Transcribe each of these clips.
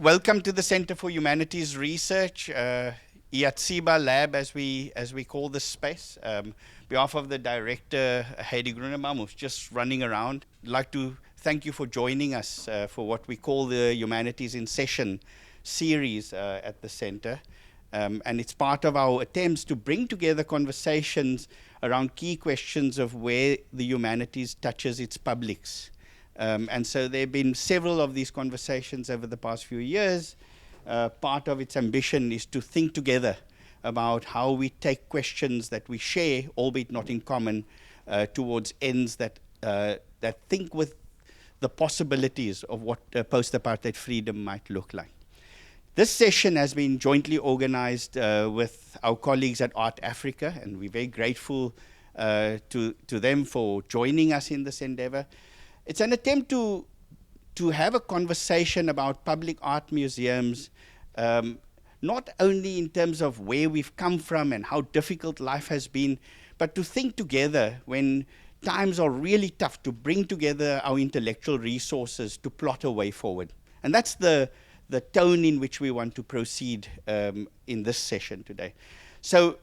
Welcome to the Center for Humanities Research, IATSIBA Lab, as we call this space. On behalf of the director, Heidi Grunebaum, who's just running around, I'd like to thank you for joining us for what we call the Humanities in Session series at the center. And it's part of our attempts to bring together conversations around key questions of where the humanities touches its publics. And so there have been several of these conversations over the past few years. Part of its ambition is to think together about how we take questions that we share, albeit not in common, towards ends that think with the possibilities of what post-apartheid freedom might look like. This session has been jointly organized with our colleagues at Art Africa, and we're very grateful to them for joining us in this endeavor. It's an attempt to have a conversation about public art museums, not only in terms of where we've come from and how difficult life has been, but to think together when times are really tough, to bring together our intellectual resources to plot a way forward. And that's the tone in which we want to proceed in this session today. So,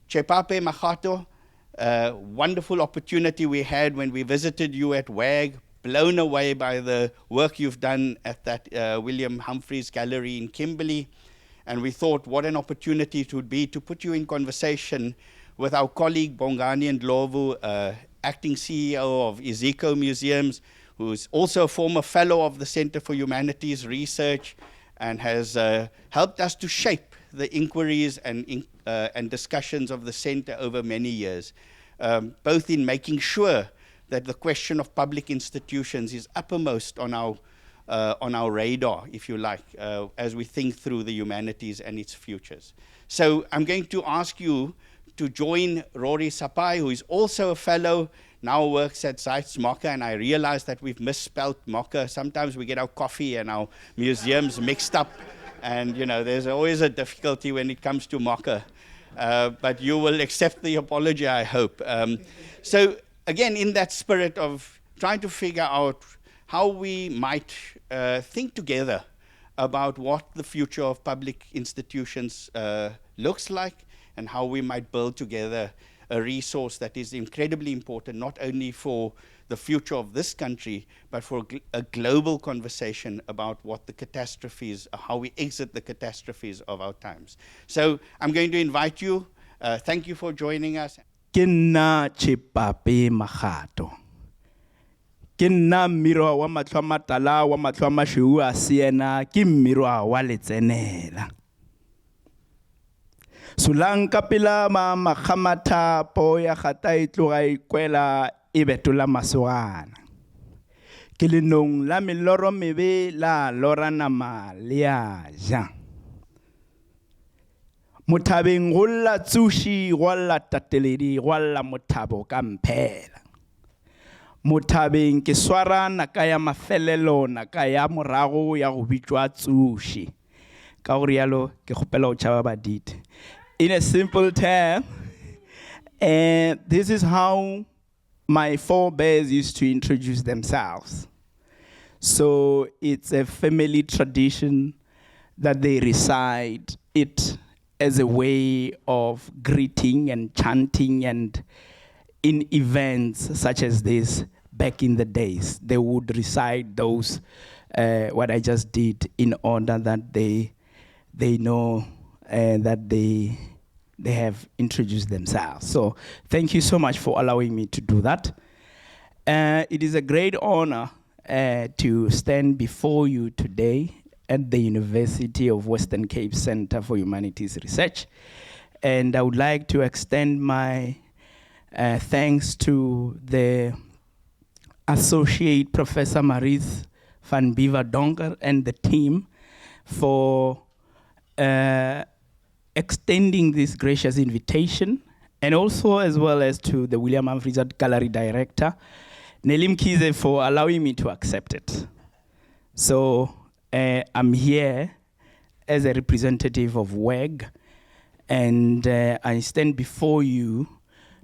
Chepape, Makgato, wonderful opportunity we had when we visited you at WAG, blown away by the work you've done at that William Humphreys gallery in Kimberley. And we thought what an opportunity it would be to put you in conversation with our colleague Bongani Ndhlovu, acting CEO of Iziko Museums, who's also a former fellow of the Center for Humanities Research and has helped us to shape the inquiries and discussions of the center over many years, both in making sure that the question of public institutions is uppermost on our radar, if you like, as we think through the humanities and its futures. So I'm going to ask you to join Rory Tsapayi, who is also a fellow, now works at Zeits MOCCA, and I realize that we've misspelled MOCCA. Sometimes we get our coffee and our museums mixed up. And, you know, there's always a difficulty when it comes to MOCCA. But you will accept the apology, I hope. So, again, in that spirit of trying to figure out how we might think together about what the future of public institutions looks like and how we might build together a resource that is incredibly important, not only for the future of this country, but for a global conversation about what the catastrophes, how we exit the catastrophes of our times. So I'm going to invite you. Thank you for joining us. Kinna Chepape Makgato. Kinna miro wa matlhoma tala wa matlhoma shu a siena ki miro wa letsenela. Sulanka pila ma makhamata po ya khata itloga ikwela ibetula masogana. Kilinong la miloro mebe la lora nama lia ja. Mutabing wala tsushi wala tateleri wala mutabo kampela. Mutabing kiswara nakaya mafelelo nakaya morago ya go bitwa tsushi. Ka go rialo ke gopela o tshaba badite. In a simple term, and this is how my forebears used to introduce themselves. So it's a family tradition that they recite it as a way of greeting and chanting, and in events such as this back in the days, they would recite those, what I just did, in order that they know that they have introduced themselves. So thank you so much for allowing me to do that. It is a great honor to stand before you today at the University of Western Cape Center for Humanities Research. And I would like to extend my thanks to the Associate Professor Maurice van Beaver Donker and the team for extending this gracious invitation, and also as well as to the William Humphreys Art Gallery Director, Nelim Kize, for allowing me to accept it. So I'm here as a representative of WAG, and I stand before you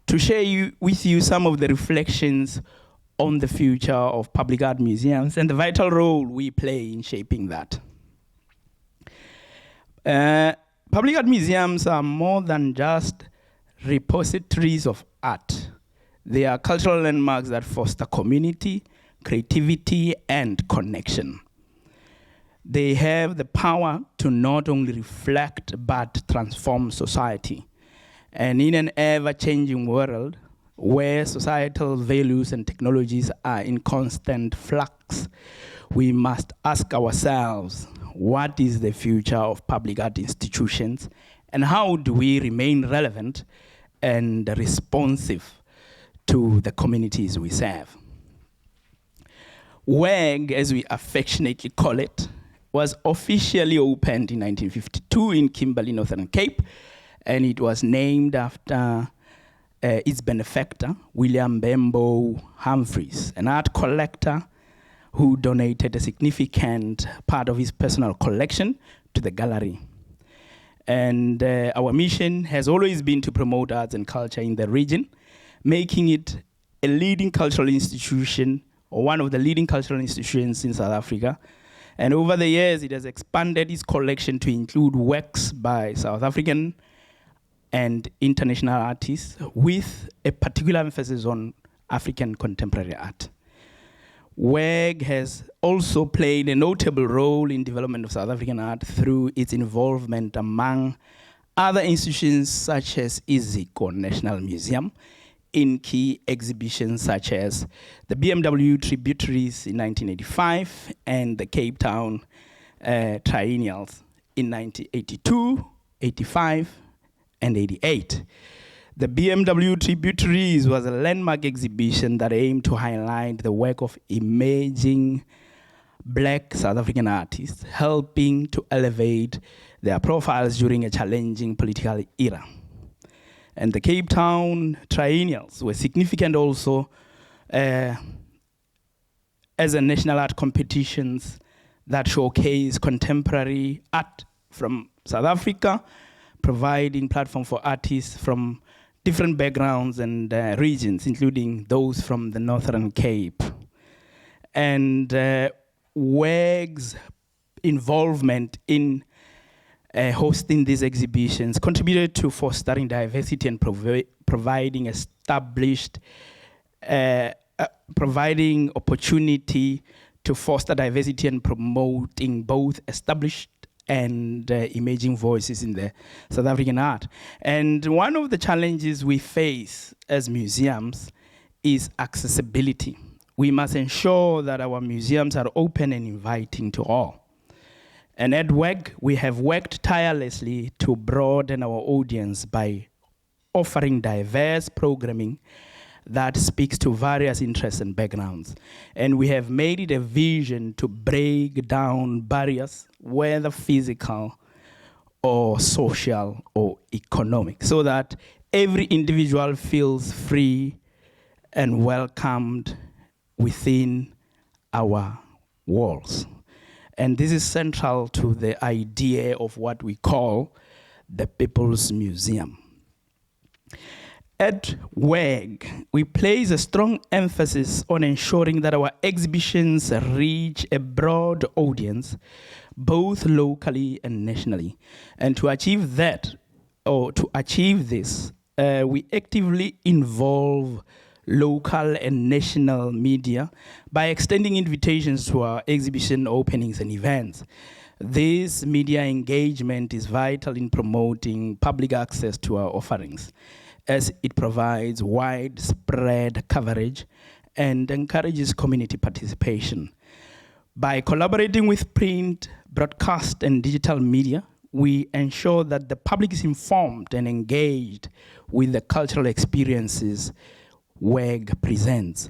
to share with you some of the reflections on the future of public art museums and the vital role we play in shaping that. Public art museums are more than just repositories of art. They are cultural landmarks that foster community, creativity, and connection. They have the power to not only reflect but transform society. And in an ever-changing world where societal values and technologies are in constant flux, we must ask ourselves, what is the future of public art institutions, and how do we remain relevant and responsive to the communities we serve? WEG, as we affectionately call it, was officially opened in 1952 in Kimberley, Northern Cape, and it was named after its benefactor, William Bembo Humphreys, an art collector who donated a significant part of his personal collection to the gallery. And our mission has always been to promote arts and culture in the region, making it a leading cultural institution, or one of the leading cultural institutions in South Africa. And over the years, it has expanded its collection to include works by South African and international artists, with a particular emphasis on African contemporary art. WEG has also played a notable role in development of South African art through its involvement among other institutions such as Iziko National Museum in key exhibitions such as the BMW Tributaries in 1985 and the Cape Town Triennials in 1982, 85, and 88. The BMW Tributaries was a landmark exhibition that aimed to highlight the work of emerging Black South African artists, helping to elevate their profiles during a challenging political era. And the Cape Town Triennials were significant also as a national art competitions that showcase contemporary art from South Africa, providing platform for artists from different backgrounds and regions, including those from the Northern Cape. And WEG's involvement in hosting these exhibitions contributed to fostering diversity and providing providing opportunity to foster diversity and promoting both established and emerging voices in the South African art. And one of the challenges we face as museums is accessibility. We must ensure that our museums are open and inviting to all. And at WEG, we have worked tirelessly to broaden our audience by offering diverse programming that speaks to various interests and backgrounds. And we have made it a vision to break down barriers, whether physical or social or economic, so that every individual feels free and welcomed within our walls. And this is central to the idea of what we call the People's Museum. At WEG, we place a strong emphasis on ensuring that our exhibitions reach a broad audience, both locally and nationally. And to achieve that, or to achieve this, we actively involve local and national media by extending invitations to our exhibition openings and events. This media engagement is vital in promoting public access to our offerings, as it provides widespread coverage and encourages community participation. By collaborating with print, broadcast, and digital media, we ensure that the public is informed and engaged with the cultural experiences WEG presents,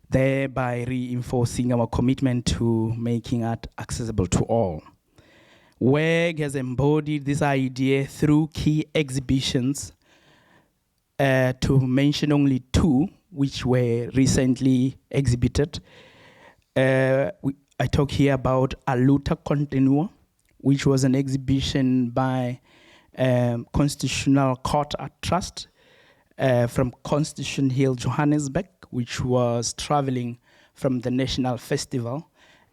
thereby reinforcing our commitment to making art accessible to all. WEG has embodied this idea through key exhibitions, to mention only two, which were recently exhibited. I talk here about Aluta Continua, which was an exhibition by Constitutional Court Art Trust from Constitution Hill, Johannesburg, which was traveling from the National Festival.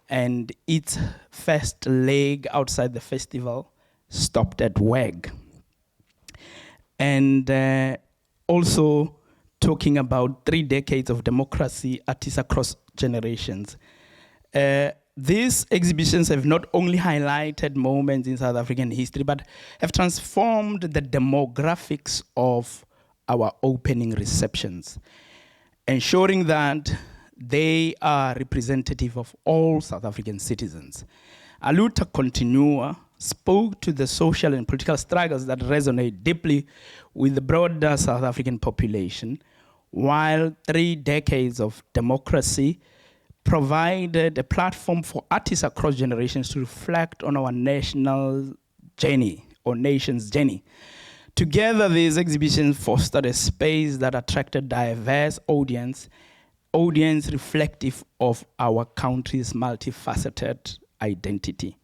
And its first leg outside the festival stopped at WEG. And also talking about 3 decades of democracy, artists across generations. These exhibitions have not only highlighted moments in South African history, but have transformed the demographics of our opening receptions, ensuring that they are representative of all South African citizens. Aluta Continua spoke to the social and political struggles that resonate deeply with the broader South African population, while 3 decades of democracy provided a platform for artists across generations to reflect on our national journey, or nation's journey. Together, these exhibitions fostered a space that attracted diverse audience reflective of our country's multifaceted identity.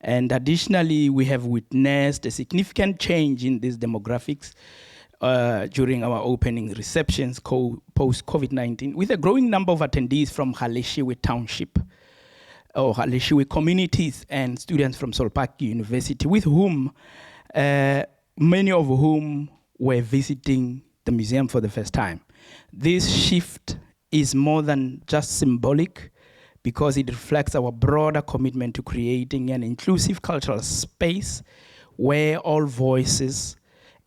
And additionally, we have witnessed a significant change in these demographics during our opening receptions post-COVID-19, with a growing number of attendees from Galeshewe Township, or Galeshewe communities, and students from Solpaki University, with whom, many of whom were visiting the museum for the first time. This shift is more than just symbolic, because it reflects our broader commitment to creating an inclusive cultural space where all voices,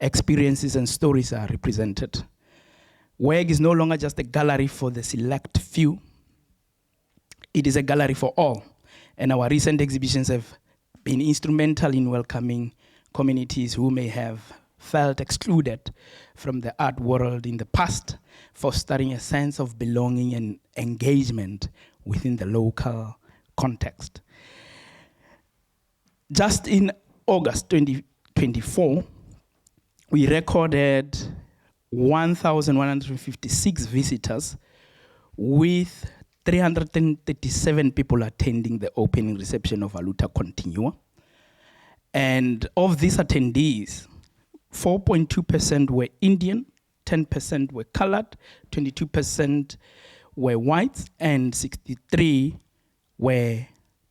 experiences, and stories are represented. WEG is no longer just a gallery for the select few. It is a gallery for all. And our recent exhibitions have been instrumental in welcoming communities who may have felt excluded from the art world in the past, fostering a sense of belonging and engagement within the local context. Just in August 2024, we recorded 1,156 visitors, with 337 people attending the opening reception of Aluta Continua. And of these attendees, 4.2% were Indian, 10% were colored, 22% were whites, and 63 were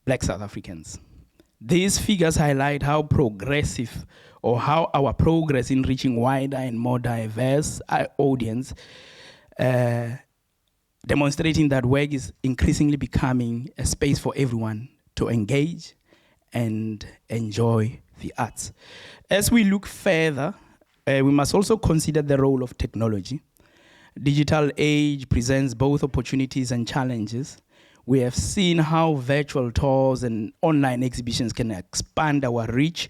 Black South Africans. These figures highlight how progressive, or how our progress in reaching wider and more diverse audience, demonstrating that WEG is increasingly becoming a space for everyone to engage and enjoy the arts. As we look further, we must also consider the role of technology. Digital age presents both opportunities and challenges. We have seen how virtual tours and online exhibitions can expand our reach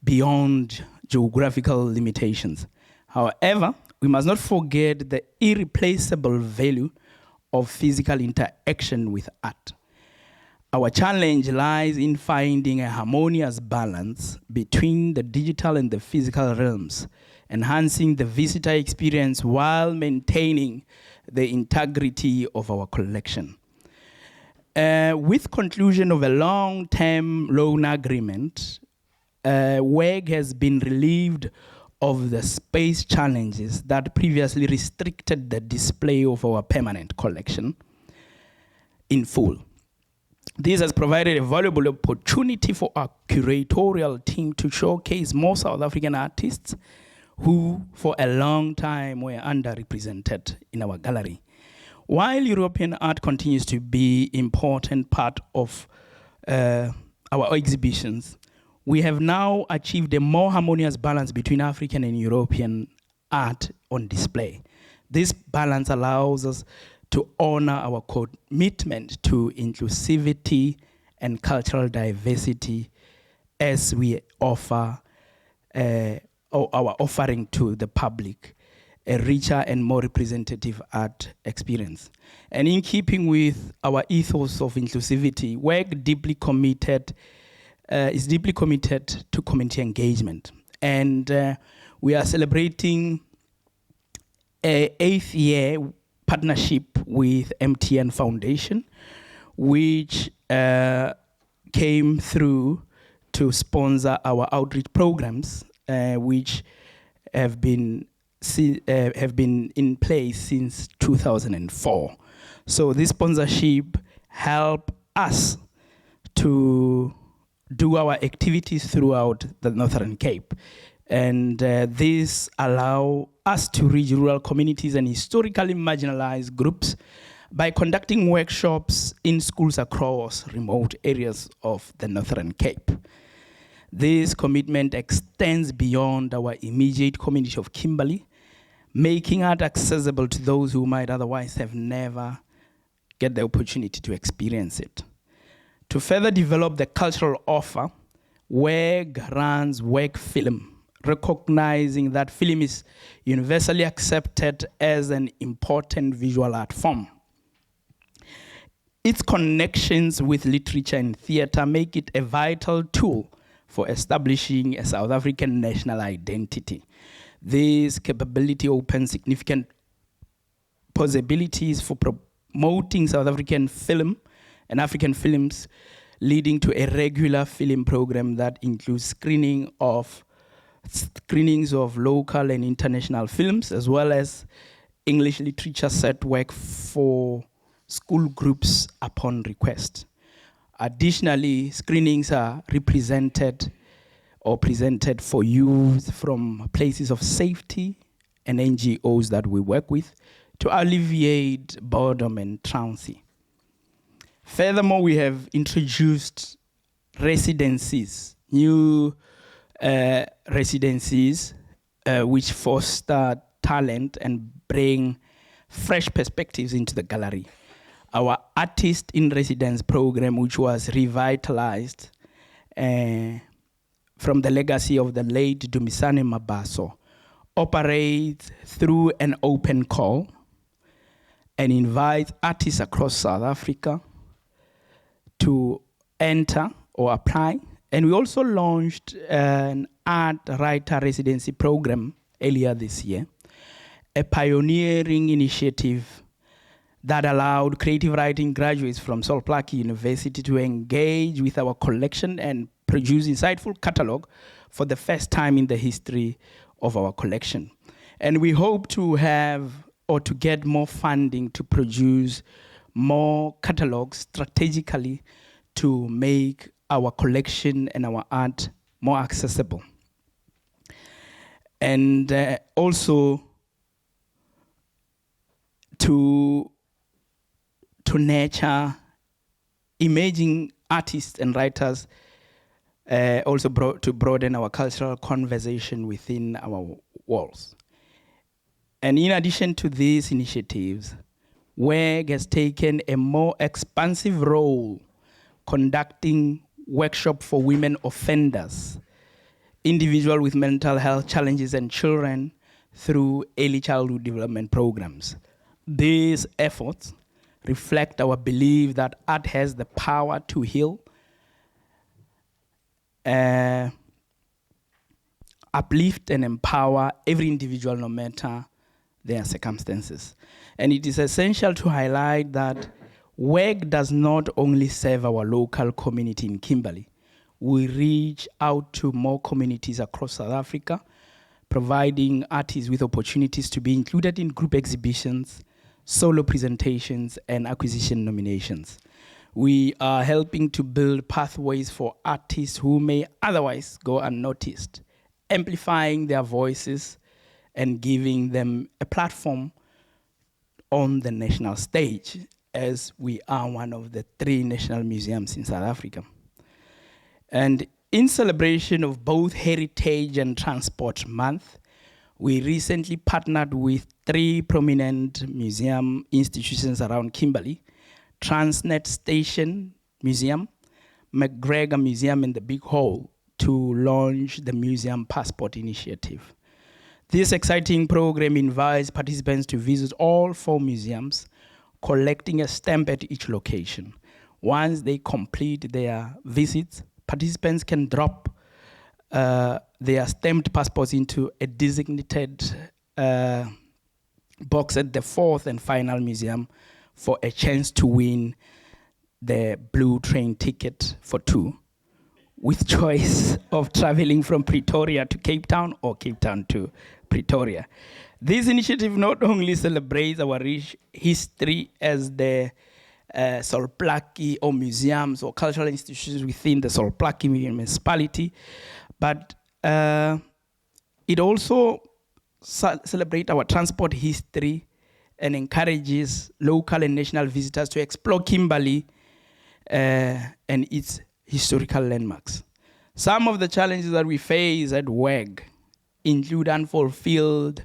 beyond geographical limitations. However, we must not forget the irreplaceable value of physical interaction with art. Our challenge lies in finding a harmonious balance between the digital and the physical realms, enhancing the visitor experience while maintaining the integrity of our collection. With conclusion of a long-term loan agreement, WEG has been relieved of the space challenges that previously restricted the display of our permanent collection in full. This has provided a valuable opportunity for our curatorial team to showcase more South African artists who, for a long time, were underrepresented in our gallery. While European art continues to be an important part of our exhibitions, we have now achieved a more harmonious balance between African and European art on display. This balance allows us to honor our commitment to inclusivity and cultural diversity as we offer our offering to the public a richer and more representative art experience. And in keeping with our ethos of inclusivity, WEG is deeply committed to community engagement. And we are celebrating an 8th year partnership with MTN Foundation, which came through to sponsor our outreach programs, which have been in place since 2004. So this sponsorship helped us to do our activities throughout the Northern Cape. And this allow us to reach rural communities and historically marginalized groups by conducting workshops in schools across remote areas of the Northern Cape. This commitment extends beyond our immediate community of Kimberley, making art accessible to those who might otherwise have never get the opportunity to experience it. To further develop the cultural offer, WEG runs WEG Film, recognizing that film is universally accepted as an important visual art form. Its connections with literature and theater make it a vital tool for establishing a South African national identity. This capability opens significant possibilities for promoting South African film and African films, leading to a regular film program that includes screenings of local and international films, as well as English literature set work for school groups upon request. Additionally, screenings are presented for youth from places of safety and NGOs that we work with to alleviate boredom and truancy. Furthermore, we have introduced residencies, new residencies which foster talent and bring fresh perspectives into the gallery. Our Artist in Residence program, which was revitalized from the legacy of the late Dumisani Mabaso, operates through an open call and invites artists across South Africa to enter or apply. And we also launched an art writer residency program earlier this year, a pioneering initiative that allowed creative writing graduates from Solplaki University to engage with our collection and produce insightful catalog for the first time in the history of our collection. And we hope to have or to get more funding to produce more catalogs strategically to make our collection and our art more accessible. And also to nurture emerging artists and writers, also to broaden our cultural conversation within our walls. And in addition to these initiatives, WEG has taken a more expansive role conducting workshops for women offenders, individuals with mental health challenges, and children through early childhood development programs. These efforts reflect our belief that art has the power to heal, uplift and empower every individual no matter their circumstances. And it is essential to highlight that WEG does not only serve our local community in Kimberley. We reach out to more communities across South Africa, providing artists with opportunities to be included in group exhibitions, solo presentations, and acquisition nominations. We are helping to build pathways for artists who may otherwise go unnoticed, amplifying their voices and giving them a platform on the national stage, as we are one of the 3 national museums in South Africa. And in celebration of both Heritage and Transport Month, we recently partnered with 3 prominent museum institutions around Kimberley: Transnet Station Museum, McGregor Museum, and the Big Hall, to launch the Museum Passport Initiative. This exciting program invites participants to visit all 4 museums, collecting a stamp at each location. Once they complete their visits, participants can drop their stamped passports into a designated box at the 4th and final museum for a chance to win the blue train ticket for 2, with choice of traveling from Pretoria to Cape Town or Cape Town to Pretoria. This initiative not only celebrates our rich history as the Solplaki or museums or cultural institutions within the Solplaki municipality. But it also celebrates our transport history and encourages local and national visitors to explore Kimberley and its historical landmarks. Some of the challenges that we face at WEG include unfulfilled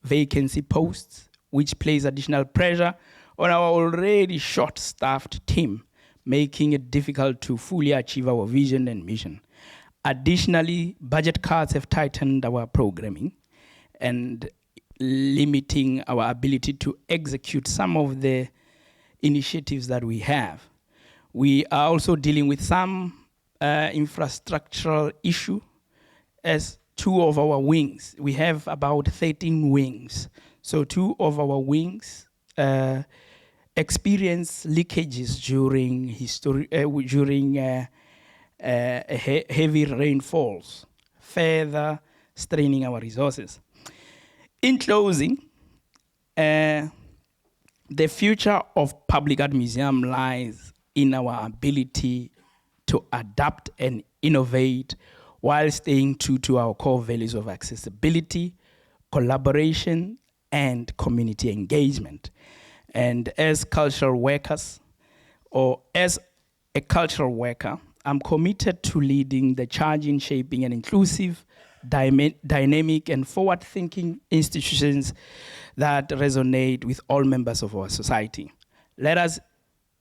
vacancy posts, which place additional pressure on our already short-staffed team, making it difficult to fully achieve our vision and mission. Additionally, budget cuts have tightened our programming and limiting our ability to execute some of the initiatives that we have. We are also dealing with some infrastructural issue as 2 of our wings. We have about 13 wings. So 2 of our wings experience leakages during heavy rainfalls, further straining our resources. In closing, the future of Public Art Museum lies in our ability to adapt and innovate while staying true to our core values of accessibility, collaboration, and community engagement. And as cultural workers, or as a cultural worker, I'm committed to leading the charge in shaping an inclusive, dynamic, and forward-thinking institutions that resonate with all members of our society. Let us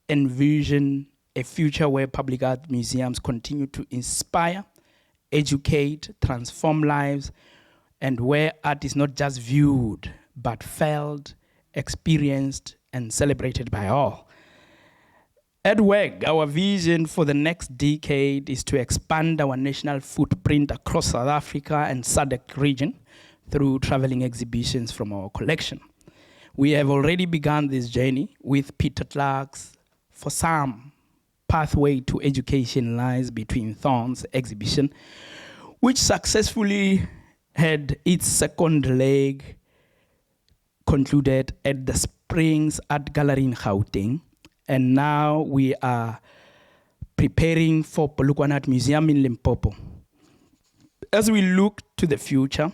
envision a future where public art museums continue to inspire, educate, transform lives, and where art is not just viewed, but felt, experienced, and celebrated by all. At WEG, our vision for the next decade is to expand our national footprint across South Africa and SADC region through traveling exhibitions from our collection. We have already begun this journey with Peter Clark's For Some, Pathway to Education Lies Between Thorns exhibition, which successfully had its second leg concluded at the Springs Art Gallery in Gauteng. And now we are preparing for Polokwane Art Museum in Limpopo. As we look to the future,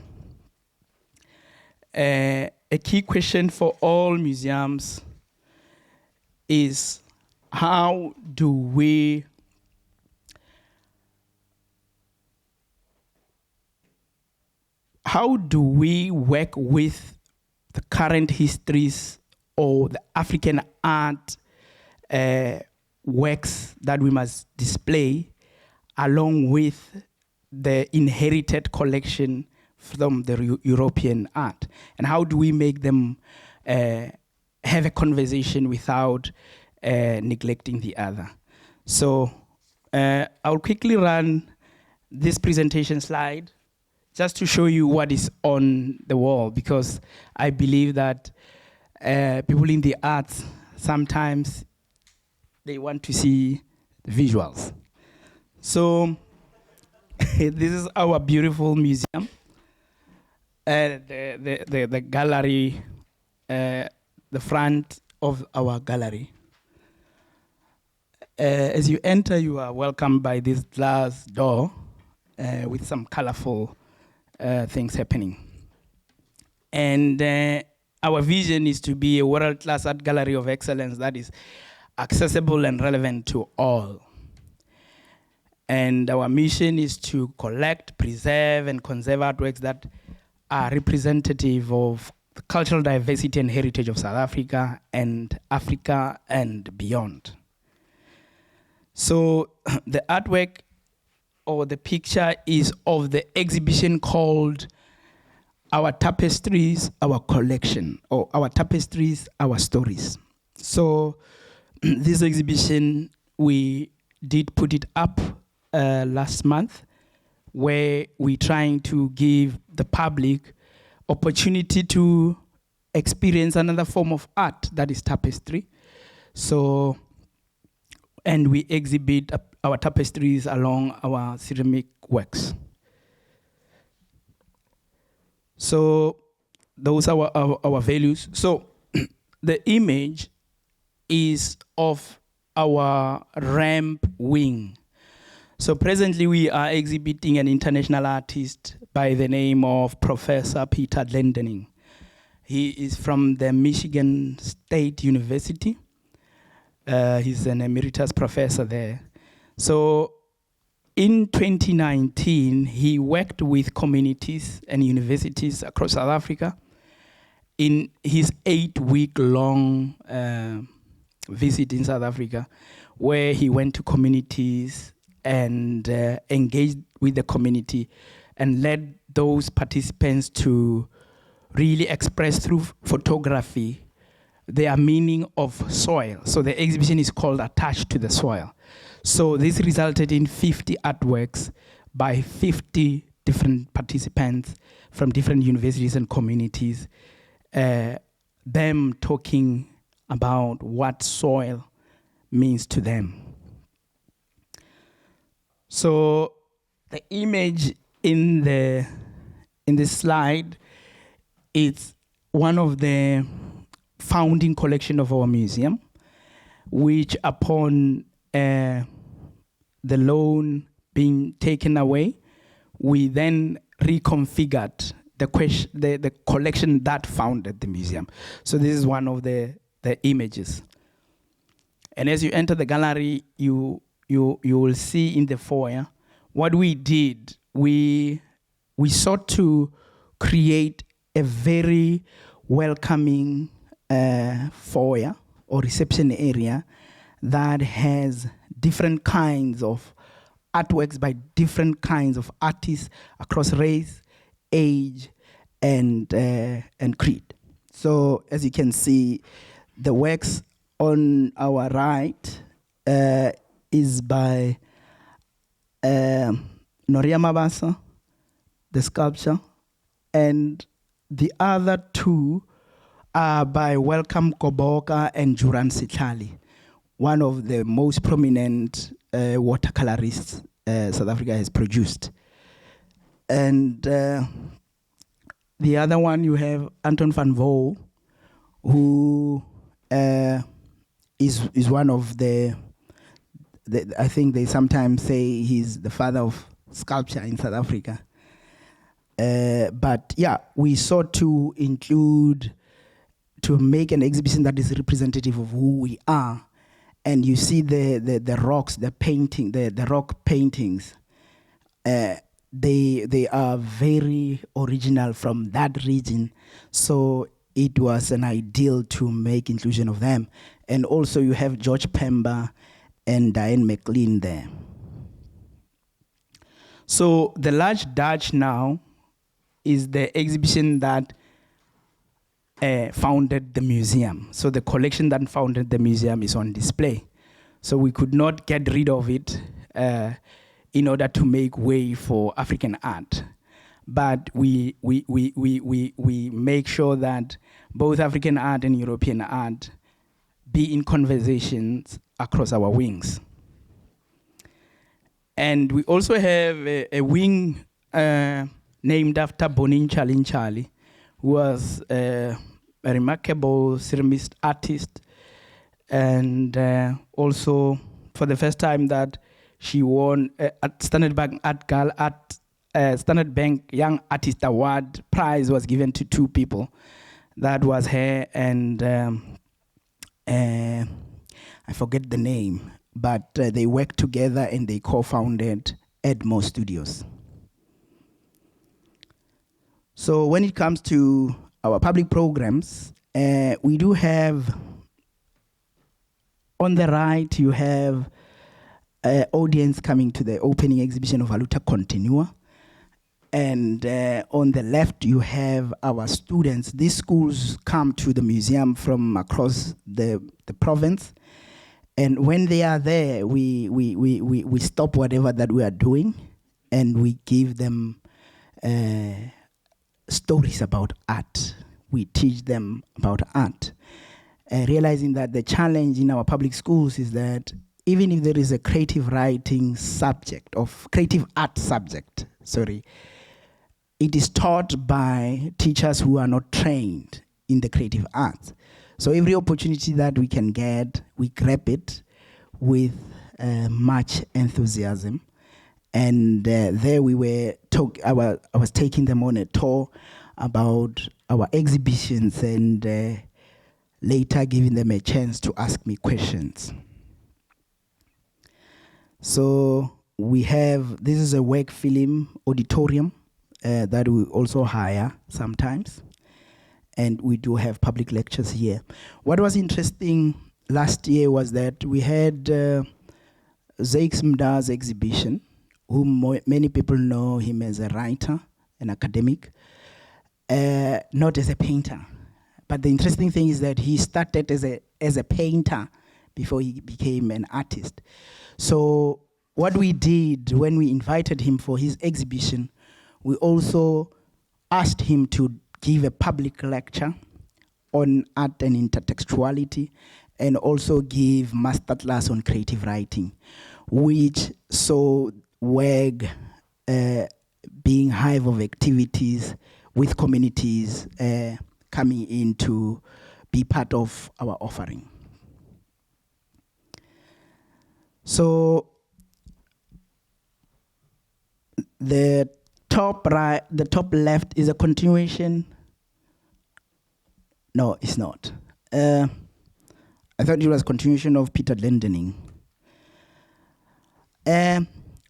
a key question for all museums is how do we work with the current histories or the African art works that we must display along with the inherited collection from the European art? And how do we make them have a conversation without neglecting the other? So I'll quickly run this presentation slide just to show you what is on the wall, because I believe that people in the arts sometimes they want to see visuals. So this is our beautiful museum. The gallery, the front of our gallery. As you enter, you are welcomed by this glass door with some colorful things happening. And our vision is to be a world-class art gallery of excellence that is accessible and relevant to all. And our mission is to collect, preserve, and conserve artworks that are representative of the cultural diversity and heritage of South Africa and beyond. So the artwork or the picture is of the exhibition called Our Tapestries, Our Collection, or Our Tapestries, Our Stories. So this exhibition, we did put it up last month, where we're trying to give the public opportunity to experience another form of art that is tapestry. So, and we exhibit our tapestries along our ceramic works. So those are our values. So the image is of our ramp wing. So presently we are exhibiting an international artist by the name of Professor Peter Glendening. He is from the Michigan State University. He's an emeritus professor there. So in 2019, he worked with communities and universities across South Africa in his 8-week-long visit in South Africa, where he went to communities and engaged with the community and led those participants to really express through photography their meaning of soil. So the exhibition is called Attached to the Soil. So this resulted in 50 artworks by 50 different participants from different universities and communities, them talking about what soil means to them. So the image in the slide is one of the founding collection of our museum, which upon the loan being taken away, we then reconfigured the collection that founded the museum. So this is one of the images. And as you enter the gallery, you will see in the foyer what we did. We sought to create a very welcoming foyer or reception area that has different kinds of artworks by different kinds of artists across race, age, and creed. So as you can see, the works on our right is by Noria Mabasa, the sculpture, and the other two are by Welcome Koboka and Juran Sitlali, one of the most prominent watercolorists South Africa has produced. And the other one, you have Anton van Vo, who is one of the, I think they sometimes say he's the father of sculpture in South Africa. But yeah, we sought to make an exhibition that is representative of who we are. And you see the rocks, the painting, the rock paintings, they are very original from that region. So it was an ideal to make inclusion of them. And also you have George Pemba and Diane McLean there. So the Large Dutch now is the exhibition that founded the museum. So the collection that founded the museum is on display. So we could not get rid of it in order to make way for African art. But we make sure that both African art and European art be in conversations across our wings. And we also have a wing named after Bonin Charlie, who was a remarkable ceramist artist, and also for the first time that she won at Standard Bank Standard Bank Young Artist Award prize was given to two people. That was her and I forget the name, but they worked together and they co-founded Edmo Studios. So when it comes to our public programs, we do have, on the right, you have audience coming to the opening exhibition of Aluta Continua. And on the left, you have our students. These schools come to the museum from across the province. And when they are there, we stop whatever that we are doing, and we give them stories about art. We teach them about art, realizing that the challenge in our public schools is that even if there is a creative writing subject, of creative art subject, it is taught by teachers who are not trained in the creative arts. So every opportunity that we can get, we grab it with much enthusiasm. And there we were I was taking them on a tour about our exhibitions, and later giving them a chance to ask me questions. So this is a work film auditorium that we also hire sometimes. And we do have public lectures here. What was interesting last year was that we had Zeits exhibition, whom many people know him as a writer, an academic, not as a painter. But the interesting thing is that he started as a painter before he became an artist. So what we did when we invited him for his exhibition, we also asked him to give a public lecture on art and intertextuality, and also give masterclass on creative writing, which saw WEG being hive of activities with communities coming in to be part of our offering. So the top left is a continuation. No, it's not. I thought it was a continuation of Peter Lendening.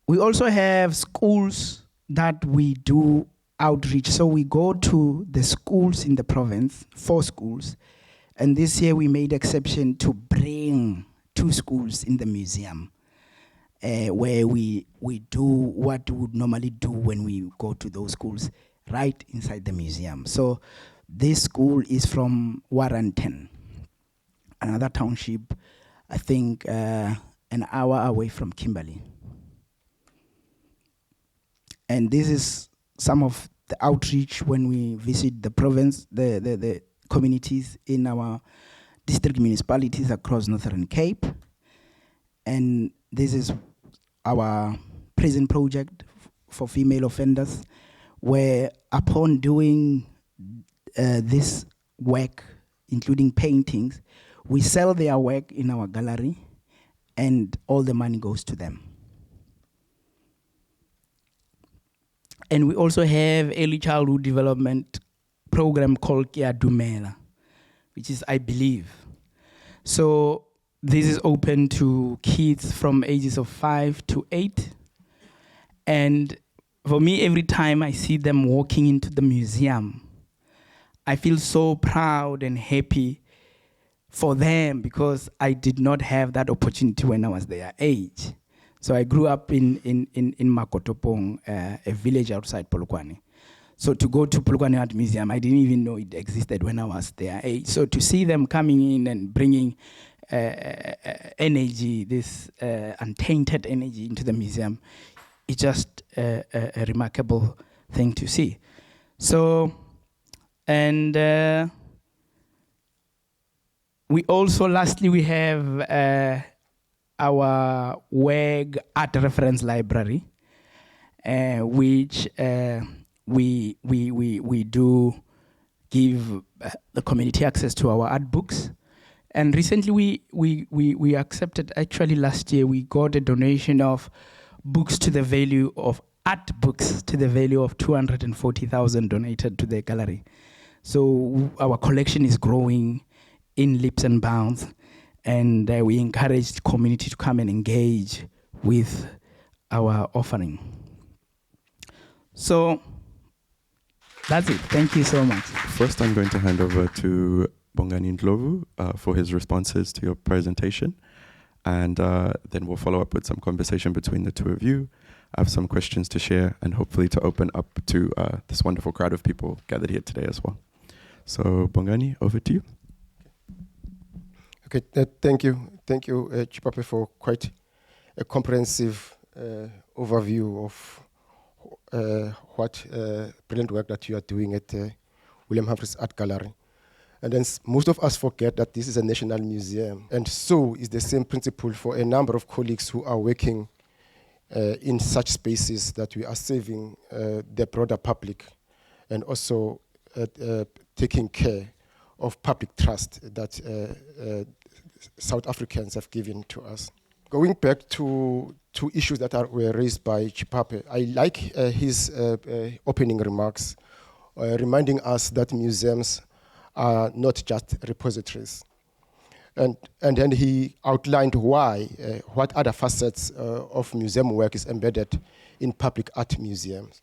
We also have schools that we do outreach. So we go to the schools in the province, 4 schools. And this year we made exception to bring 2 schools in the museum, where we do what we would normally do when we go to those schools, right inside the museum. So this school is from Warrenton, another township, I think an hour away from Kimberley. And this is some of the outreach when we visit the province, the communities in our district municipalities across Northern Cape. And this is our prison project for female offenders, where upon doing this work, including paintings, we sell their work in our gallery, and all the money goes to them. And we also have early childhood development program called Kia Dumela, which is I Believe. So this is open to kids from ages of 5 to 8. And for me, every time I see them walking into the museum, I feel so proud and happy for them, because I did not have that opportunity when I was their age. So I grew up in Makgato, a village outside Polokwane. So to go to Polokwane Art Museum, I didn't even know it existed when I was their age. So to see them coming in and bringing energy, this untainted energy into the museum, it's just a remarkable thing to see. So, and we also, lastly, we have our WEG Art Reference Library, which we do give the community access to our art books. And recently we accepted, actually last year, we got a donation of books to the value of art books to the value of 240,000 donated to the gallery. So our collection is growing in leaps and bounds, and we encourage the community to come and engage with our offering. So that's it. Thank you so much. First, I'm going to hand over to Bongani Ndhlovu for his responses to your presentation. And then we'll follow up with some conversation between the two of you. I have some questions to share and hopefully to open up to this wonderful crowd of people gathered here today as well. So Bongani, over to you. Okay, thank you. Thank you, Chepape, for quite a comprehensive overview of what brilliant work that you are doing at William Humphreys Art Gallery. And then most of us forget that this is a national museum. And so is the same principle for a number of colleagues who are working in such spaces, that we are serving the broader public and also taking care of public trust that South Africans have given to us. Going back to issues that were raised by Chepape, I like his opening remarks, reminding us that museums are not just repositories. And then he outlined why, what other facets of museum work is embedded in public art museums.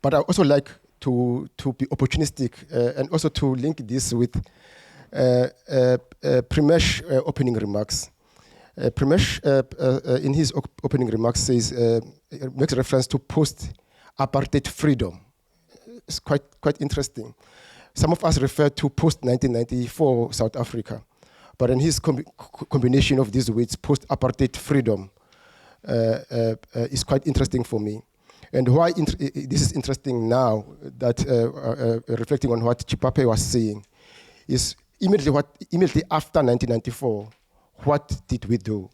But I also like to be opportunistic and also to link this with Primesh opening remarks. Primesh, in his opening remarks, says makes reference to post-apartheid freedom. It's quite interesting. Some of us refer to post-1994 South Africa, but in his combination of these words, post-apartheid freedom, is quite interesting for me. And why this is interesting now, that reflecting on what Chepape was saying, is immediately after 1994, what did we do?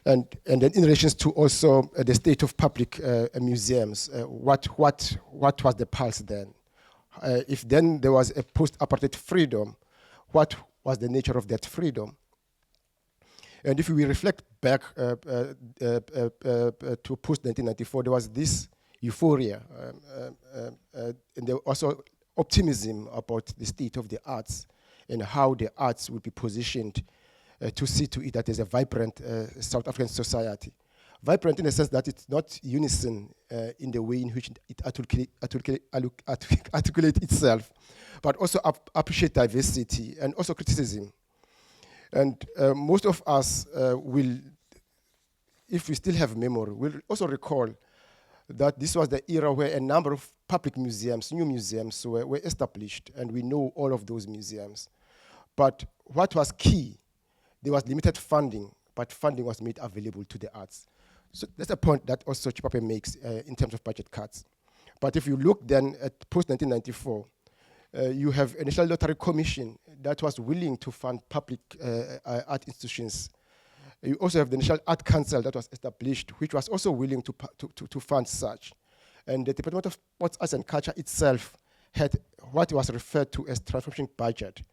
And then in relation to also the state of public museums, what was the pulse then? If then there was a post-apartheid freedom, what was the nature of that freedom? And if we reflect back to post-1994, there was this euphoria and there was also optimism about the state of the arts and how the arts will be positioned to see to it that there's a vibrant South African society. Vibrant in the sense that it's not unison in the way in which it articulates itself, but also appreciate diversity and also criticism. And most of us will, if we still have memory, will also recall that this was the era where a number of public museums, new museums, were established, and we know all of those museums. But what was key, there was limited funding, but funding was made available to the arts. So that's a point that also Chepape makes in terms of budget cuts. But if you look then at post-1994, you have a National Lottery Commission that was willing to fund public art institutions. You also have the National Art Council that was established, which was also willing to fund such. And the Department of Sports, Arts and Culture itself had what was referred to as transformation budget.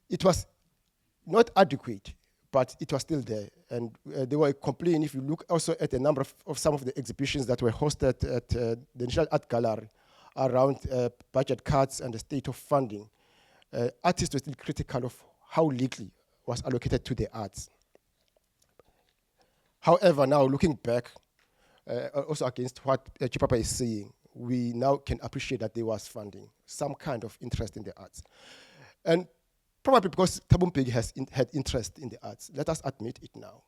It was not adequate, but it was still there. And they were complaining, if you look also at a number of some of the exhibitions that were hosted at the National Art Gallery around budget cuts and the state of funding, artists were still critical of how little was allocated to the arts. However, now looking back, also against what Chepape is saying, we now can appreciate that there was funding, some kind of interest in the arts. And probably because Thabo Mbeki had interest in the arts. Let us admit it now.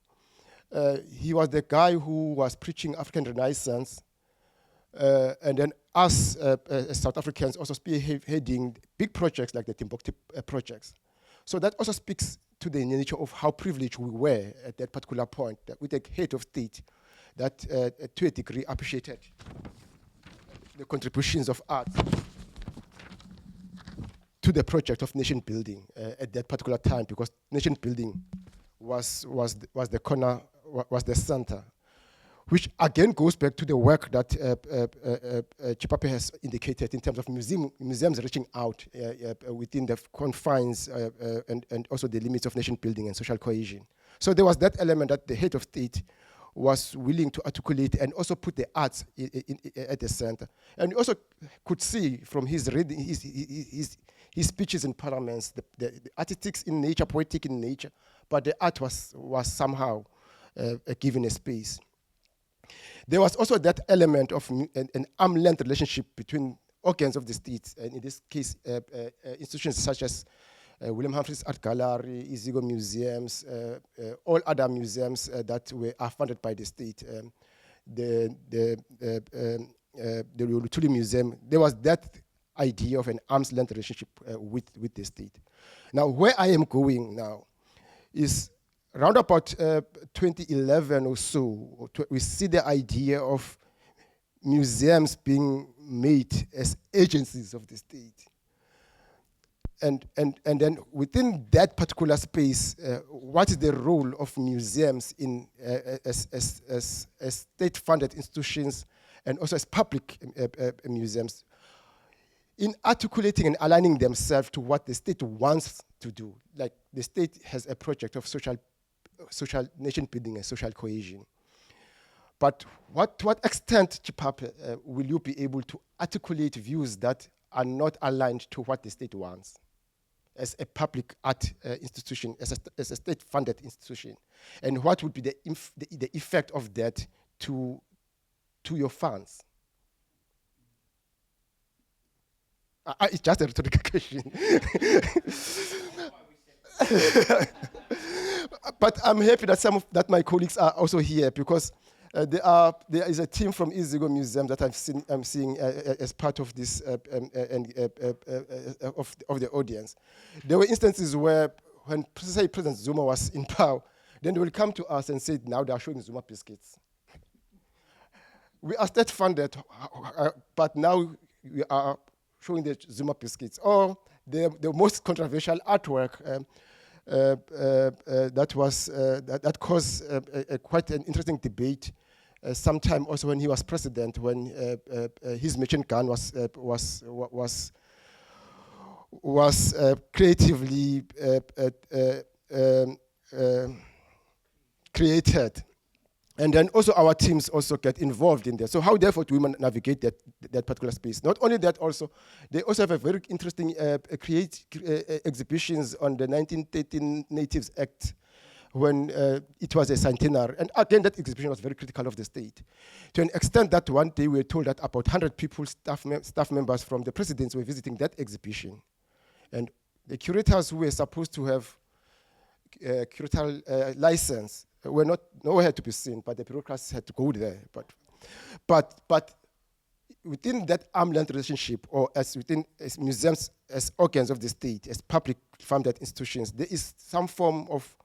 He was the guy who was preaching African Renaissance, and then us as South Africans also spearheading big projects like the Timbuktu projects. So that also speaks to the nature of how privileged we were at that particular point, that with a head of state that to a degree appreciated the contributions of art to the project of nation building at that particular time, because nation building was the corner, was the center, which again goes back to the work that Chepape has indicated in terms of museums reaching out within the confines and also the limits of nation building and social cohesion. So there was that element that the head of state was willing to articulate and also put the arts at the center. And we also could see from his reading, his speeches in parliaments, the artistics in nature, poetic in nature, but the art was somehow given a space. There was also that element of an arm-length relationship between organs of the state, and in this case, institutions such as William Humphreys Art Gallery, Iziko museums, all other museums that are funded by the state. The Lutuli Museum, there was that idea of an arm's-length relationship with the state. Now, where I am going now is around about 2011 or so, we see the idea of museums being made as agencies of the state. And then within that particular space, what is the role of museums in as state-funded institutions and also as public museums? in articulating and aligning themselves to what the state wants to do. Like the state has a project of social nation building and social cohesion. But to what extent, Chepape, will you be able to articulate views that are not aligned to what the state wants as a public art institution, as a state-funded institution? And what would be the effect of that to your funds? It's just a rhetorical question. But I'm happy that that my colleagues are also here, because there is a team from Iziko Museum that I'm seeing as part of this of the audience. There were instances where, when President Zuma was in power, then they will come to us and say, now they are showing Zuma biscuits. We are state funded, but now we are showing the Zuma biscuits. Or the most controversial artwork that caused quite an interesting debate sometime also when he was president, when his machine gun was creatively created. And then also our teams also get involved in that. So how therefore do we navigate that particular space? Not only that, also they also have a very interesting exhibitions on the 1913 Natives Act, when it was a centenary. And again, that exhibition was very critical of the state, to an extent that one day we were told that about 100 people, staff members from the presidents, were visiting that exhibition. And the curators who were supposed to have curatorial license were nowhere to be seen, but the bureaucrats had to go there. But within that arm's length relationship, or as museums, as organs of the state, as public funded institutions, there is some form of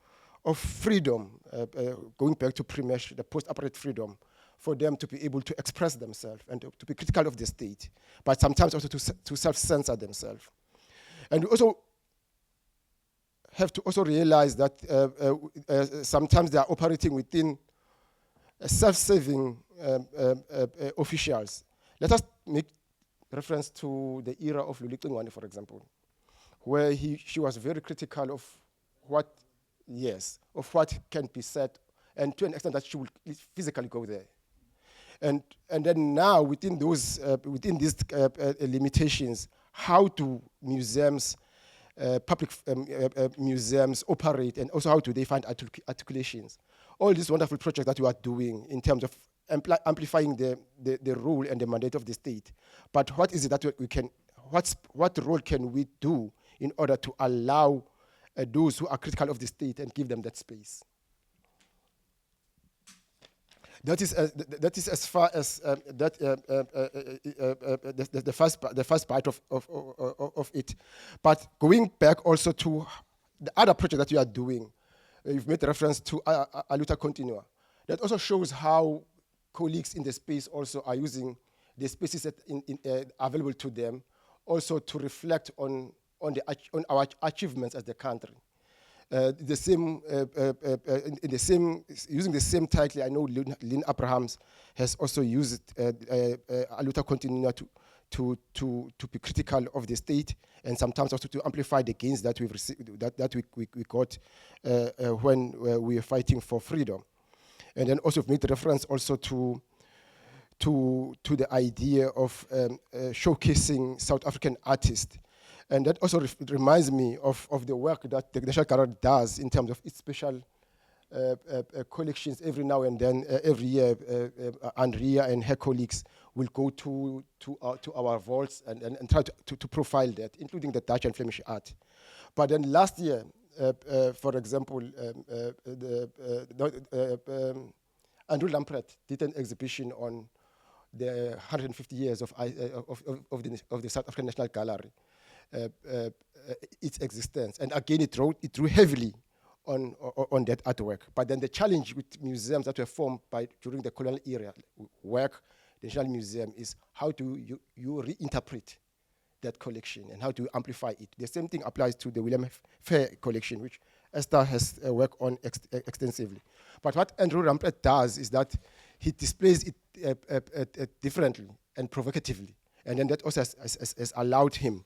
freedom, going back to pre-mesh, the post-apartheid freedom, for them to be able to express themselves and to be critical of the state, but sometimes also to self-censor themselves. And we also have to also realize that sometimes they are operating within self-serving officials. Let us make reference to the era of Luli Qingwane, for example, where she was very critical of what can be said, and to an extent that she will physically go there. And then now, within these limitations, how do museums, public museums operate, and also how do they find articulations? All these wonderful projects that we are doing in terms of amplifying the role and the mandate of the state. But what is it that we can, what role can we do in order to allow those who are critical of the state and give them that space? That is as far as the first part of it. But going back also to the other project that you are doing, you've made reference to Aluta Continua. That also shows how colleagues in the space also are using the spaces that available to them, also to reflect on our achievements as the country. Using the same title, I know Lynn Abrahams has also used Aluta Continua to be critical of the state, and sometimes also to amplify the gains that we've received, that we got when we were fighting for freedom. And then also made reference also to the idea of showcasing South African artists. And that also reminds me of the work that the National Gallery does in terms of its special collections. Every now and then, every year, Andrea and her colleagues will go to our vaults and try to profile that, including the Dutch and Flemish art. But then last year, for example, Andrew Lampret did an exhibition on the 150 years of the South African National Gallery. Its existence, and again it drew heavily on that artwork. But then the challenge with museums that were formed during the colonial era, the National Museum, is how do you reinterpret that collection and how do you amplify it? The same thing applies to the William Fair collection, which Esther has worked on extensively. But what Andrew Lampret does is that he displays it differently and provocatively. And then that also has allowed him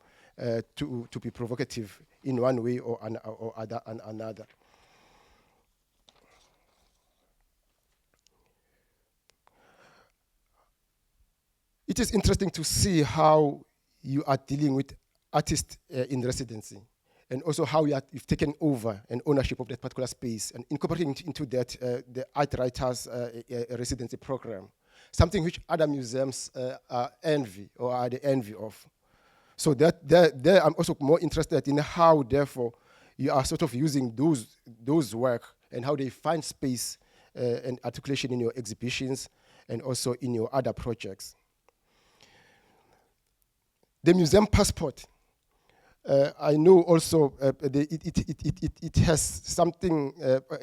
to be provocative in one way or another. It is interesting to see how you are dealing with artists in residency, and also how you've taken over an ownership of that particular space and incorporating into that the art writers residency program, something which other museums envy or are the envy of. So there I'm also more interested in how, therefore, you are sort of using those work and how they find space and articulation in your exhibitions and also in your other projects. The museum passport, I know also it has something,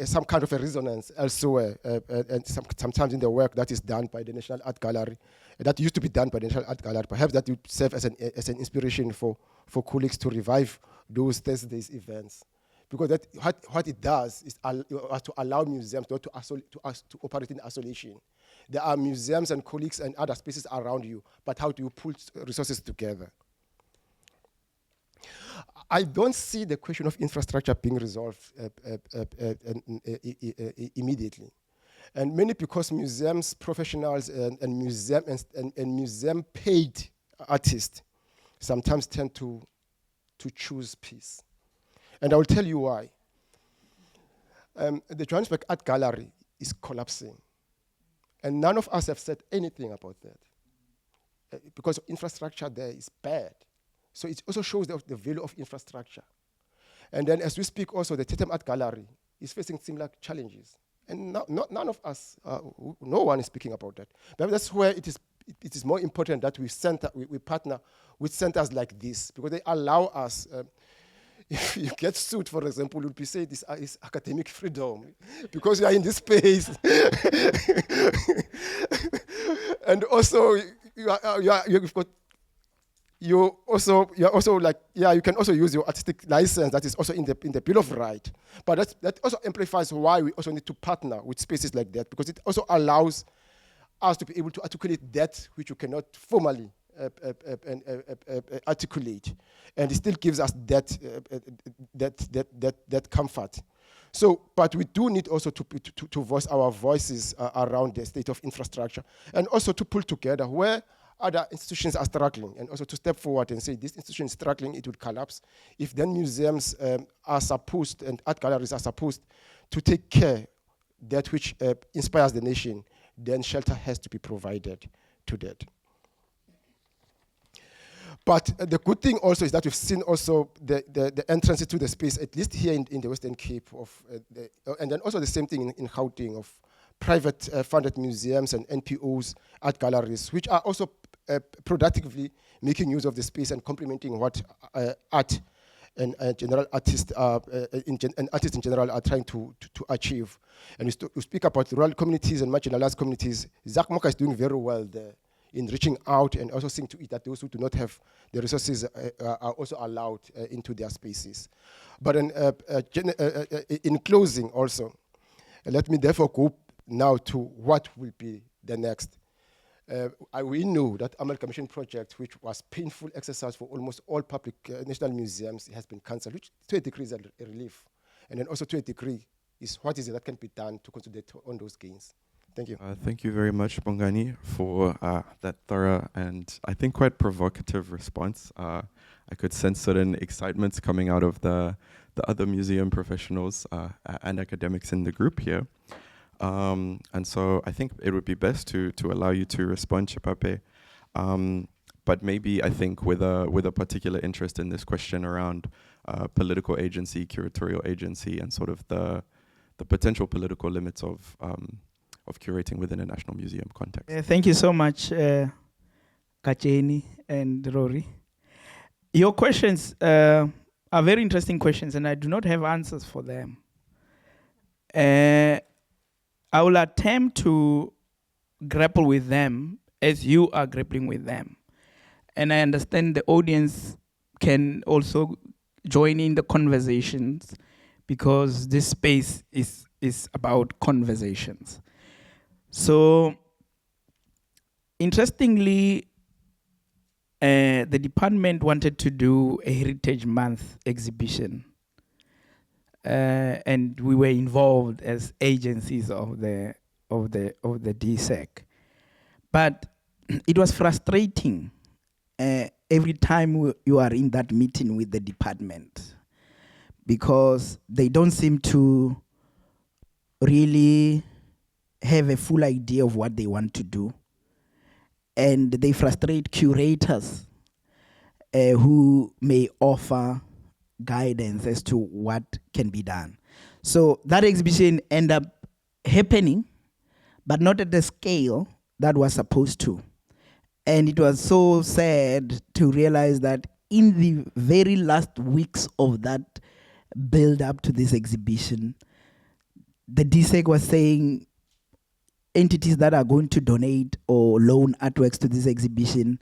some kind of a resonance elsewhere, and sometimes in the work that is done by the National Art Gallery, that used to be done by the National Art Gallery. Perhaps that would serve as an inspiration for colleagues to revive those Thursdays events. Because that, what it does is to allow museums not to operate in isolation. There are museums and colleagues and other spaces around you, but how do you pull resources together? I don't see the question of infrastructure being resolved immediately. And mainly because museums professionals and museum paid artists sometimes tend to choose peace. And I will tell you why. The Johannesburg Art Gallery is collapsing. And none of us have said anything about that. Because infrastructure there is bad. So it also shows the value of infrastructure. And then as we speak also, the Tetem Art Gallery is facing similar challenges. And none of us, no one is speaking about that. But that's where it is more important that we partner with centers like this, because they allow us, if you get sued, for example, you'll be saying this is academic freedom, because you are in this space. And also, you've got, you are also like, you can also use your artistic license that is also in the Bill of Rights. But that also amplifies why we also need to partner with spaces like that, because it also allows us to be able to articulate that which you cannot formally articulate, and it still gives us that comfort. So, but we do need also to voice our voices around the state of infrastructure, and also to pull together where other institutions are struggling, and also to step forward and say, this institution is struggling, it will collapse. If then museums are supposed, and art galleries are supposed to take care that which inspires the nation, then shelter has to be provided to that. But the good thing also is that we've seen also the entrance to the space, at least here in the Western Cape, and then also the same thing in Gauteng, of private funded museums and NPOs, art galleries, which are also productively making use of the space and complementing what art and general artists and artists in general are trying to achieve. And we speak about rural communities and marginalized communities. MOCCA is doing very well there in reaching out and also seeing to it that those who do not have the resources are also allowed into their spaces. But in closing also, let me therefore go now to what will be the next. We know that amalgamation project, which was painful exercise for almost all public national museums, has been cancelled, which to a degree is a relief. And then also to a degree is what is it that can be done to consolidate on those gains. Thank you. Thank you very much, Bongani, for that thorough and I think quite provocative response. I could sense certain excitements coming out of the other museum professionals and academics in the group here. And so I think it would be best to allow you to respond, Chepape. But maybe I think with a particular interest in this question around political agency, curatorial agency, and sort of the potential political limits of curating within a national museum context. Thank you so much, Kacheni and Rory. Your questions are very interesting questions, and I do not have answers for them. I will attempt to grapple with them as you are grappling with them. And I understand the audience can also join in the conversations, because this space is about conversations. So, interestingly, the department wanted to do a Heritage Month exhibition. And we were involved as agencies of the DSEC. But it was frustrating every time you are in that meeting with the department, because they don't seem to really have a full idea of what they want to do. And they frustrate curators who may offer guidance as to what can be done. So that exhibition ended up happening, but not at the scale that was supposed to. And it was so sad to realize that in the very last weeks of that build up to this exhibition, the DSEC was saying entities that are going to donate or loan artworks to this exhibition,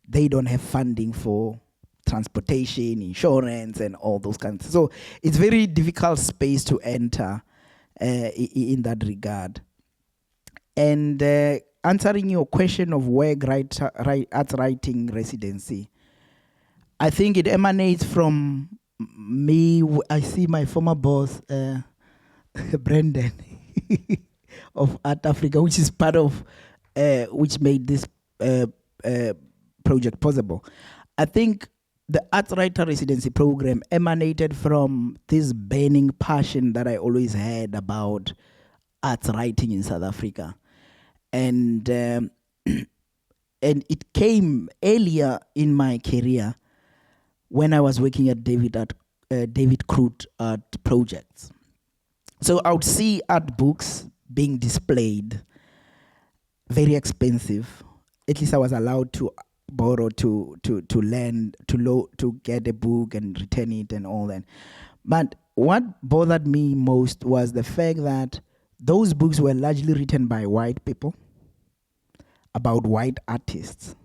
they don't have funding for transportation, insurance, and all those kinds. So it's very difficult space to enter in that regard. And answering your question of work arts writing residency, I think it emanates from me. I see my former boss, Brendan, of Art Africa, which is part of, which made this project possible. I think the Arts Writer Residency Program emanated from this burning passion that I always had about arts writing in South Africa. And and it came earlier in my career when I was working at David Crute Art Projects. So I would see art books being displayed, very expensive. At least I was allowed to borrow, to lend, to get a book and return it and all that. But what bothered me most was the fact that those books were largely written by white people about white artists.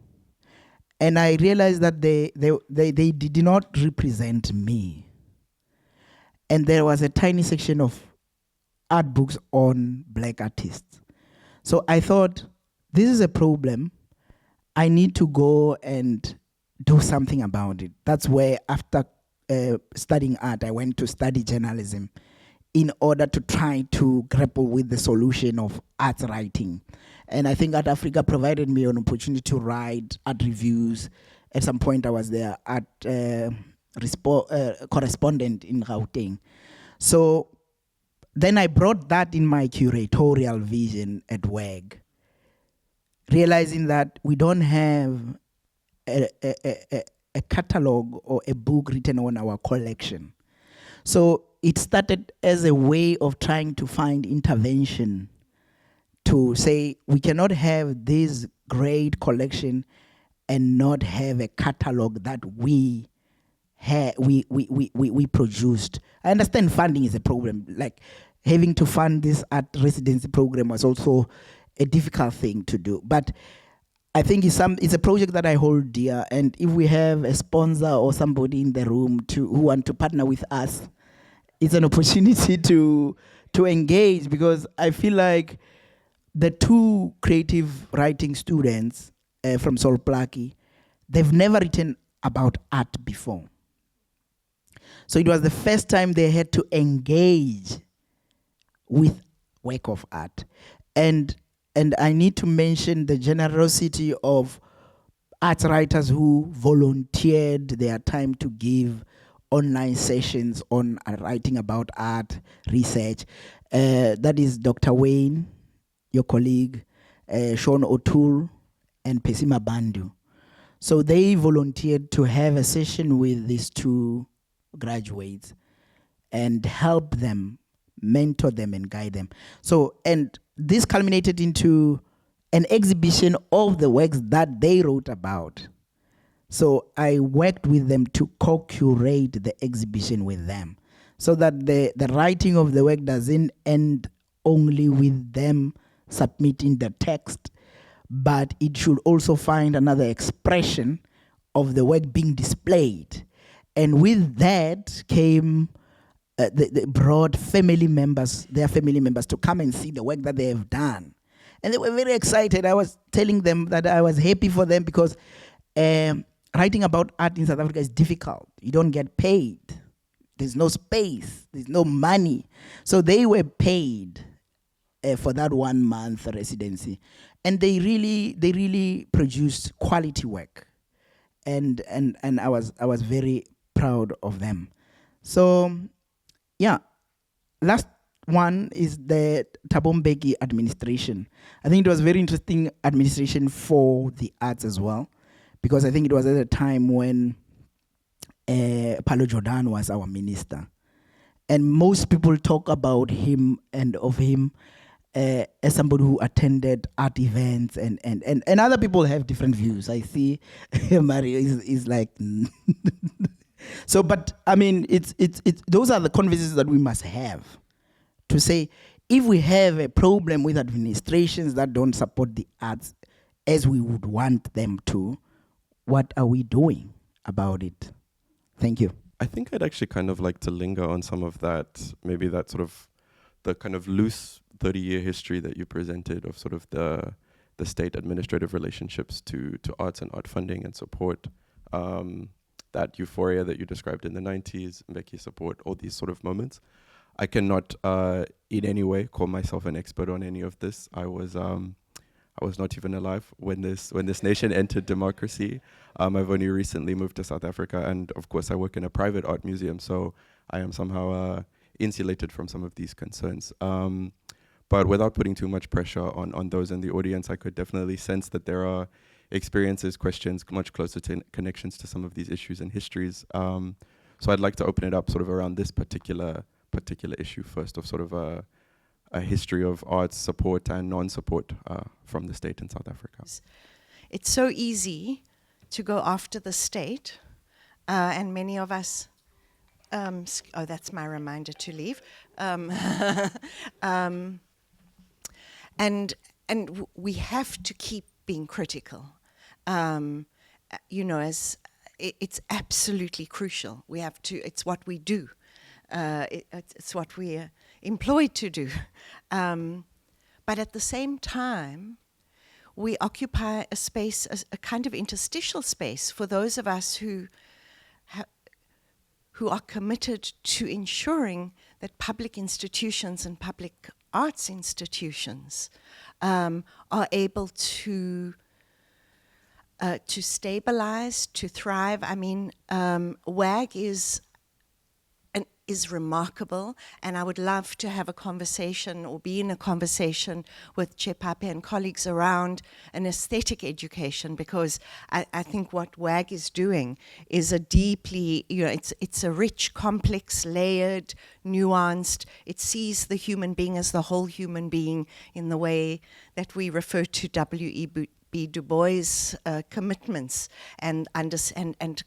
And I realized that they did not represent me. And there was a tiny section of art books on black artists. So I thought, this is a problem. I need to go and do something about it. That's where, after studying art, I went to study journalism in order to try to grapple with the solution of art writing. And I think Art Africa provided me an opportunity to write art reviews. At some point, I was their art correspondent in Gauteng. So then I brought that in my curatorial vision at WEG, realizing that we don't have a catalog or a book written on our collection. So it started as a way of trying to find intervention to say we cannot have this great collection and not have a catalog that we produced. I understand funding is a problem. Like having to fund this art residency program was also a difficult thing to do. But I think it's a project that I hold dear. And if we have a sponsor or somebody in the room who want to partner with us, it's an opportunity to engage, because I feel like the two creative writing students from Sol Plaatje, they've never written about art before. So it was the first time they had to engage with work of art. And I need to mention the generosity of art writers who volunteered their time to give online sessions on writing about art, research. That is Dr. Wayne, your colleague, Sean O'Toole, and Pesima Bandu. So they volunteered to have a session with these two graduates and help them, mentor them, and guide them. So, and this culminated into an exhibition of the works that they wrote about. So I worked with them to co-curate the exhibition with them, so that the writing of the work doesn't end only with them submitting the text, but it should also find another expression of the work being displayed. And with that came the brought family members, their family members, to come and see the work that they have done. And they were very excited. I was telling them that I was happy for them, because writing about art in South Africa is difficult. You don't get paid. There's no space. There's no money. So they were paid for that 1 month residency, and they really produced quality work, and I was very proud of them. So, yeah, last one is the Thabo Mbeki administration. I think it was very interesting administration for the arts as well, because I think it was at a time when Paulo Jordan was our minister. And most people talk about him and of him as somebody who attended art events, and other people have different views. I see Mario is like... So, but I mean, it's those are the conversations that we must have, to say, if we have a problem with administrations that don't support the arts as we would want them to, what are we doing about it? Thank you. I think I'd actually kind of like to linger on some of that, maybe that sort of the kind of loose 30-year history that you presented of sort of the state administrative relationships to arts and art funding and support. That euphoria that you described in the 90s, Mbeki support, all these sort of moments. I cannot in any way call myself an expert on any of this. I was not even alive when this nation entered democracy. I've only recently moved to South Africa, and of course I work in a private art museum, so I am somehow insulated from some of these concerns. But without putting too much pressure on those in the audience, I could definitely sense that there are experiences, questions much closer to connections to some of these issues and histories. So I'd like to open it up sort of around this particular issue first, of sort of a history of arts support and non-support from the state in South Africa. It's so easy to go after the state, and many of us, that's my reminder to leave. And we have to keep being critical. As it's absolutely crucial. We have to. It's what we do. It's what we are employed to do. But at the same time, we occupy a space, a kind of interstitial space for those of us who are committed to ensuring that public institutions and public arts institutions are able to stabilize, to thrive. I mean, WAG is remarkable, and I would love to have a conversation or be in a conversation with Chepape and colleagues around an aesthetic education, because I think what WAG is doing is a deeply, it's a rich, complex, layered, nuanced. It sees the human being as the whole human being in the way that we refer to W.E.B. Du Bois' commitments and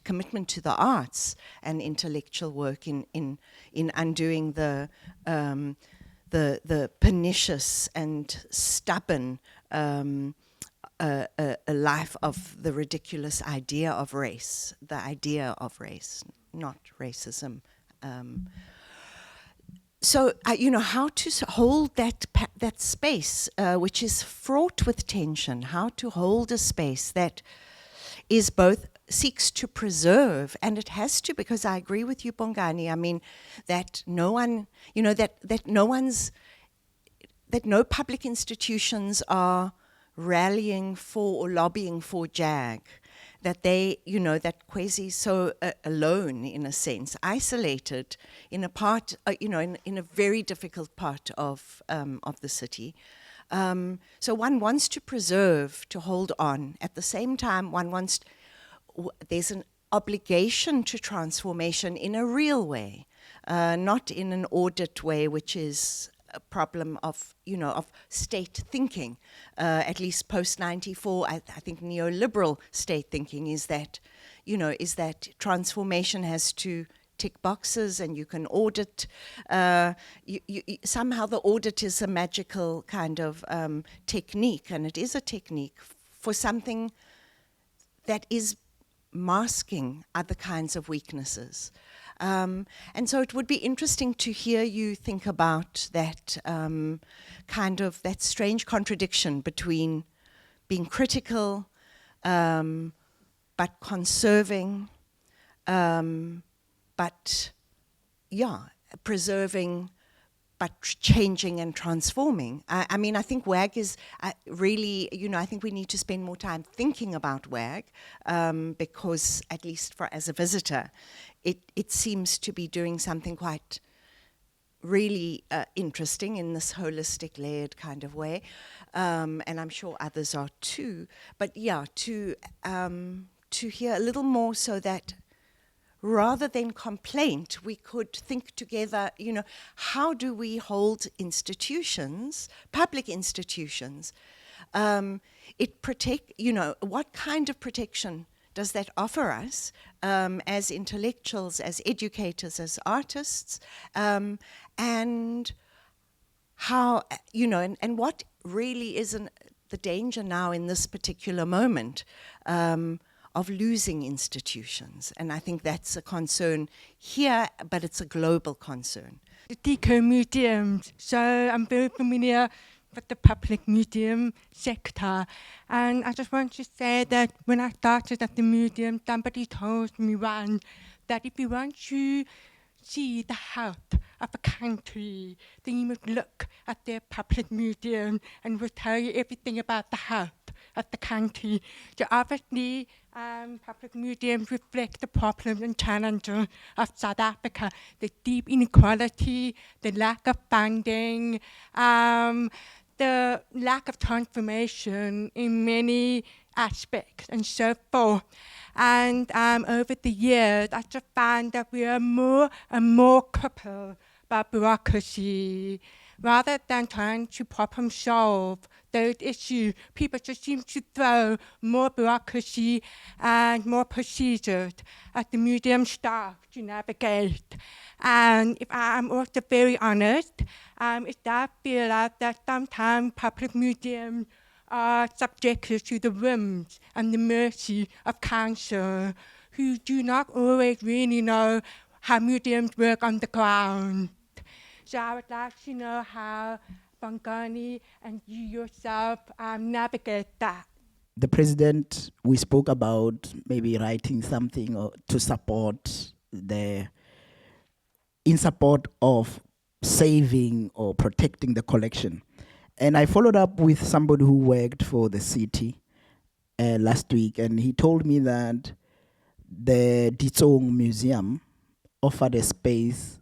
commitment to the arts and intellectual work in undoing the pernicious and stubborn a life of the ridiculous idea of race, not racism. So, how to hold that space, which is fraught with tension, how to hold a space that is both seeks to preserve, and it has to, because I agree with you, Bongani, I mean, that no one, that no public institutions are rallying for or lobbying for JAG, that they, that Kwesi so alone, in a sense, isolated in a part, in a very difficult part of the city. So one wants to preserve, to hold on. At the same time, there's an obligation to transformation in a real way, not in an audit way, which is a problem of state thinking, at least post-94. I think neoliberal state thinking is that transformation has to tick boxes and you can audit. Somehow the audit is a magical kind of technique, and it is a technique for something that is masking other kinds of weaknesses. And so it would be interesting to hear you think about that that strange contradiction between being critical, but but conserving, but preserving, but changing and transforming. I mean, I think WAG is really, I think we need to spend more time thinking about WAG, because at least as a visitor, it seems to be doing something quite really interesting in this holistic, layered kind of way, and I'm sure others are too. But to hear a little more, so that rather than complaint, we could think together, how do we hold institutions, public institutions, what kind of protection does that offer us as intellectuals, as educators, as artists, and how, and what really is the danger now in this particular moment of losing institutions. And I think that's a concern here, but it's a global concern. The museums, so I'm very familiar with the public museum sector. And I just want to say that when I started at the museum, somebody told me once that if you want to see the health of a country, then you must look at their public museum and it will tell you everything about the health of the country. So obviously, public museums reflect the problems and challenges of South Africa, the deep inequality, the lack of funding, the lack of transformation in many aspects and so forth. And over the years, I just found that we are more and more crippled by bureaucracy. Rather than trying to problem solve those issues, people just seem to throw more bureaucracy and more procedures at the museum staff to navigate. And if I'm also very honest, it's that I feel like that sometimes public museums are subjected to the whims and the mercy of council, who do not always really know how museums work on the ground. So I would like to know how Bongani and you yourself navigate that. The president, we spoke about maybe writing something to support in support of saving or protecting the collection. And I followed up with somebody who worked for the city last week, and he told me that the Ditsong Museum offered a space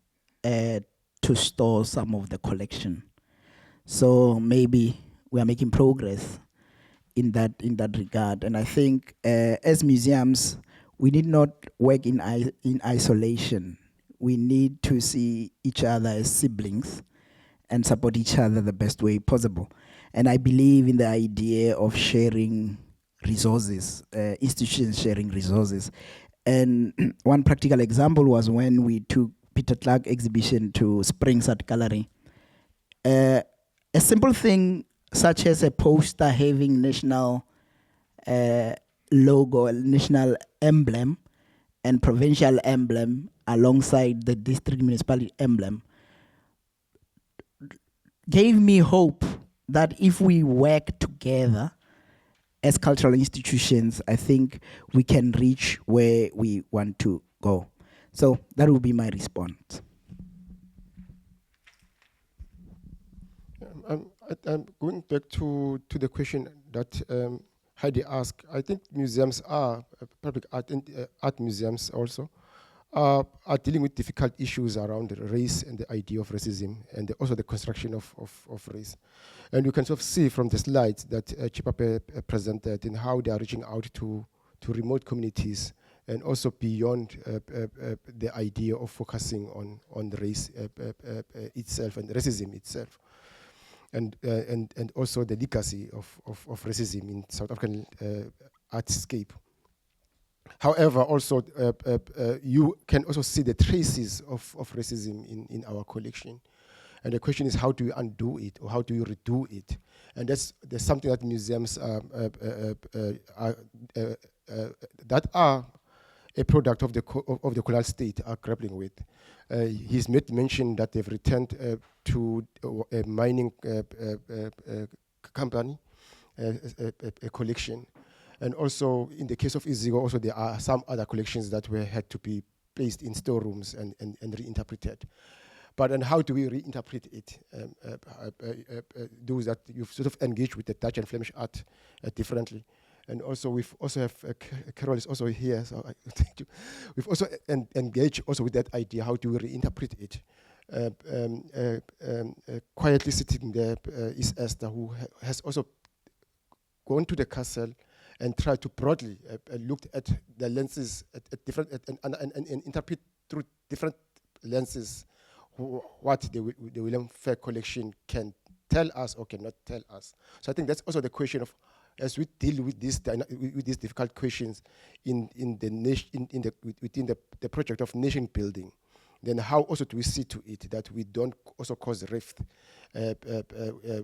to store some of the collection. So maybe we are making progress in that regard. And I think as museums, we need not work in isolation. We need to see each other as siblings and support each other the best way possible. And I believe in the idea of sharing resources, institutions sharing resources. And one practical example was when we took Peter Clark exhibition to Springs Art Gallery. A simple thing such as a poster having national logo, national emblem, and provincial emblem alongside the district municipality emblem gave me hope that if we work together as cultural institutions, I think we can reach where we want to go. So that will be my response. I'm going back to the question that Heidi asked. I think museums are, public art museums also, are dealing with difficult issues around race and the idea of racism, and also the construction of race. And you can sort of see from the slides that Chepape presented in how they are reaching out to remote communities, and also beyond the idea of focusing on race itself and racism itself, and also the legacy of racism in South African artscape. However, also you can also see the traces of racism in our collection. And the question is, how do you undo it, or how do you redo it? And there's something that museums that are a product of the colonial state are grappling with. He's made mention that they've returned to a mining company, a collection. And also, in the case of Iziko, also there are some other collections that had to be placed in storerooms and reinterpreted. But then how do we reinterpret it? Those that you've sort of engaged with the Dutch and Flemish art differently. And also we've also have, Carol is also here, so thank you. We've also engaged also with that idea, how do we reinterpret it? Quietly sitting there is Esther, who has also gone to the castle and tried to broadly look at the lenses at different and interpret through different lenses what the William Fair collection can tell us or cannot tell us. So I think that's also the question of, as we deal with these difficult questions within the project of nation building, then how also do we see to it that we don't also cause rift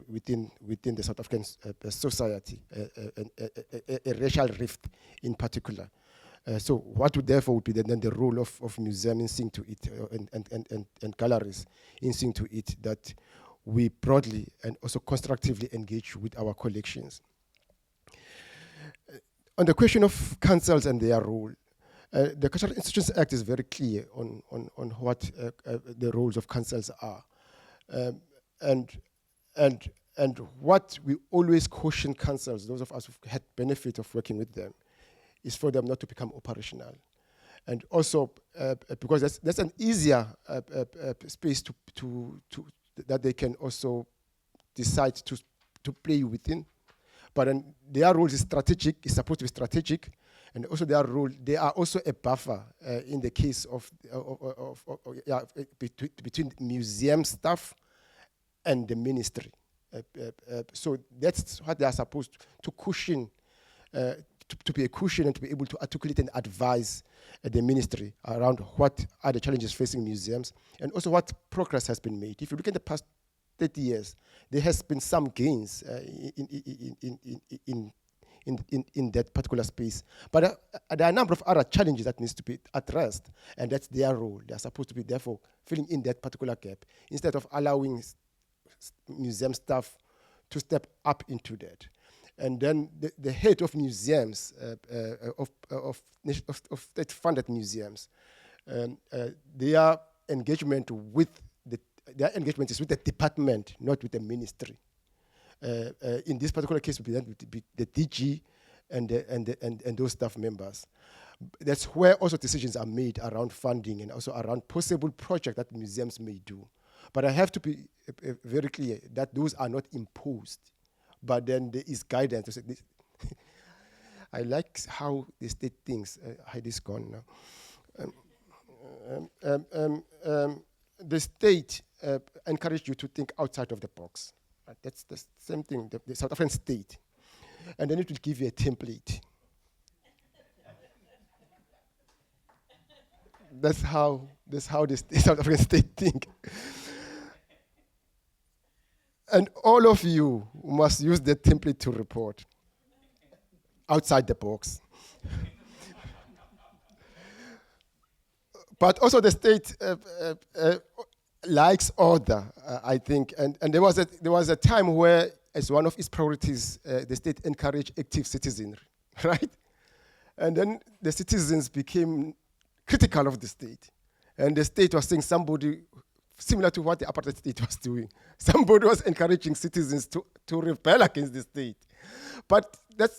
within the South African society, a racial rift in particular. So what would therefore be then the role of museums in seeing to it, and galleries in seeing to it that we broadly and also constructively engage with our collections. On the question of councils and their role, the Cultural Institutions Act is very clear on what the roles of councils are. And what we always caution councils, those of us who've had benefit of working with them, is for them not to become operational. And also, because that's an easier space that they can also decide to play within. But then their role is strategic, is supposed to be strategic, and also their role, they are also a buffer in the case of between museum staff and the ministry. So that's what they are supposed to cushion, to be a cushion and to be able to articulate and advise the ministry around what are the challenges facing museums and also what progress has been made. If you look at the past 30 years, there has been some gains in that particular space. But there are a number of other challenges that needs to be addressed, and that's their role. They are supposed to be, therefore, filling in that particular gap instead of allowing museum staff to step up into that. And then the head of museums, of state-funded museums, their engagement is with the department, not with the ministry. In this particular case, would be the DG and those staff members. That's where also decisions are made around funding and also around possible projects that museums may do. But I have to be very clear that those are not imposed. But then there is guidance. I like how the state thinks. Heidi's gone now. The state encouraged you to think outside of the box. That's the same thing, the South African state. And then it will give you a template. That's how the South African state think. And all of you must use that template to report outside the box. But also the state likes order, I think. And there was a time where, as one of its priorities, the state encouraged active citizenry, right? And then the citizens became critical of the state. And the state was saying somebody, similar to what the apartheid state was doing, somebody was encouraging citizens to rebel against the state. But that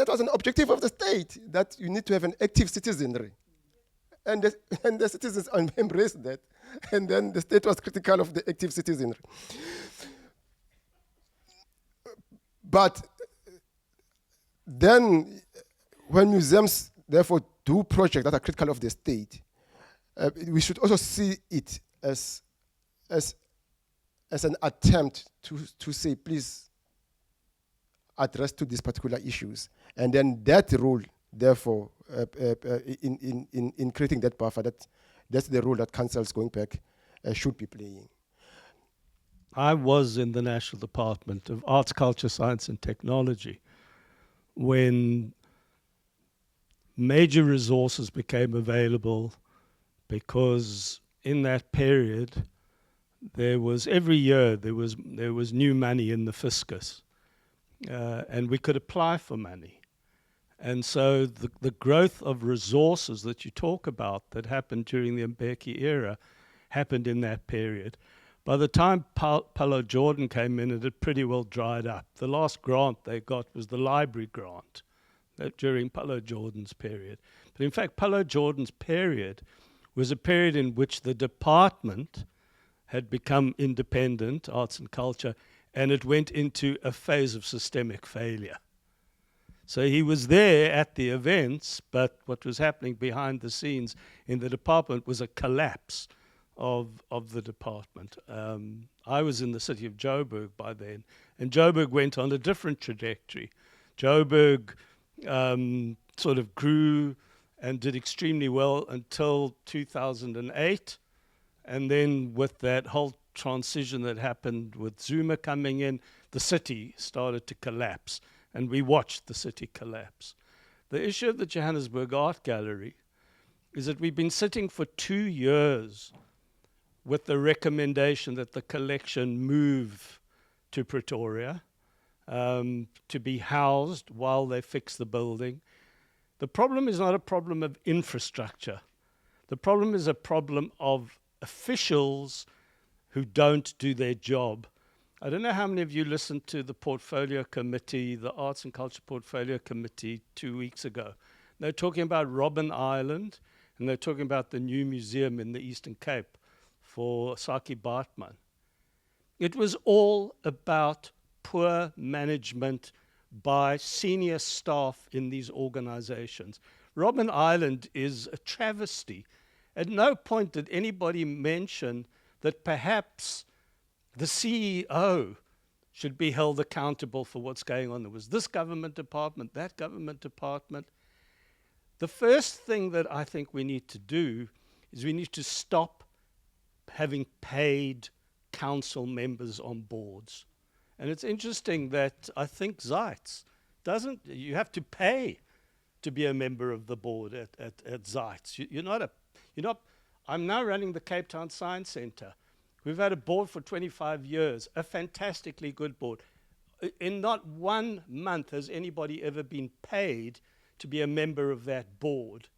was an objective of the state, that you need to have an active citizenry. And the citizens embraced that. And then the state was critical of the active citizenry. But then when museums, therefore, do projects that are critical of the state, we should also see it as an attempt to say, please address to these particular issues. And then that role, therefore, in creating that buffer, that's the role that councils going back should be playing. I was in the National Department of Arts, Culture, Science and Technology when major resources became available, because in that period every year there was new money in the fiscus, and we could apply for money. And so the growth of resources that you talk about that happened during the Mbeki era happened in that period. By the time Paulo Jordan came in, it had pretty well dried up. The last grant they got was the library grant during Paulo Jordan's period. But in fact, Paulo Jordan's period was a period in which the department had become independent, arts and culture, and it went into a phase of systemic failure. So he was there at the events, but what was happening behind the scenes in the department was a collapse of the department. I was in the city of Joburg by then, and Joburg went on a different trajectory. Joburg sort of grew and did extremely well until 2008, and then with that whole transition that happened with Zuma coming in, the city started to collapse, and we watched the city collapse. The issue of the Johannesburg Art Gallery is that we've been sitting for 2 years with the recommendation that the collection move to Pretoria to be housed while they fix the building. The problem is not a problem of infrastructure. The problem is a problem of officials who don't do their job. I don't know how many of you listened to the Portfolio Committee, the Arts and Culture Portfolio Committee 2 weeks ago. They're talking about Robben Island, and they're talking about the new museum in the Eastern Cape for Saki Bartman. It was all about poor management by senior staff in these organizations. Robben Island is a travesty. At no point did anybody mention that perhaps the CEO should be held accountable for what's going on. There was this government department, that government department. The first thing that I think we need to do is we need to stop having paid council members on boards. And it's interesting that I think Zeits doesn't, you have to pay to be a member of the board at Zeits. I'm now running the Cape Town Science Centre. We've had a board for 25 years, a fantastically good board. In not 1 month has anybody ever been paid to be a member of that board.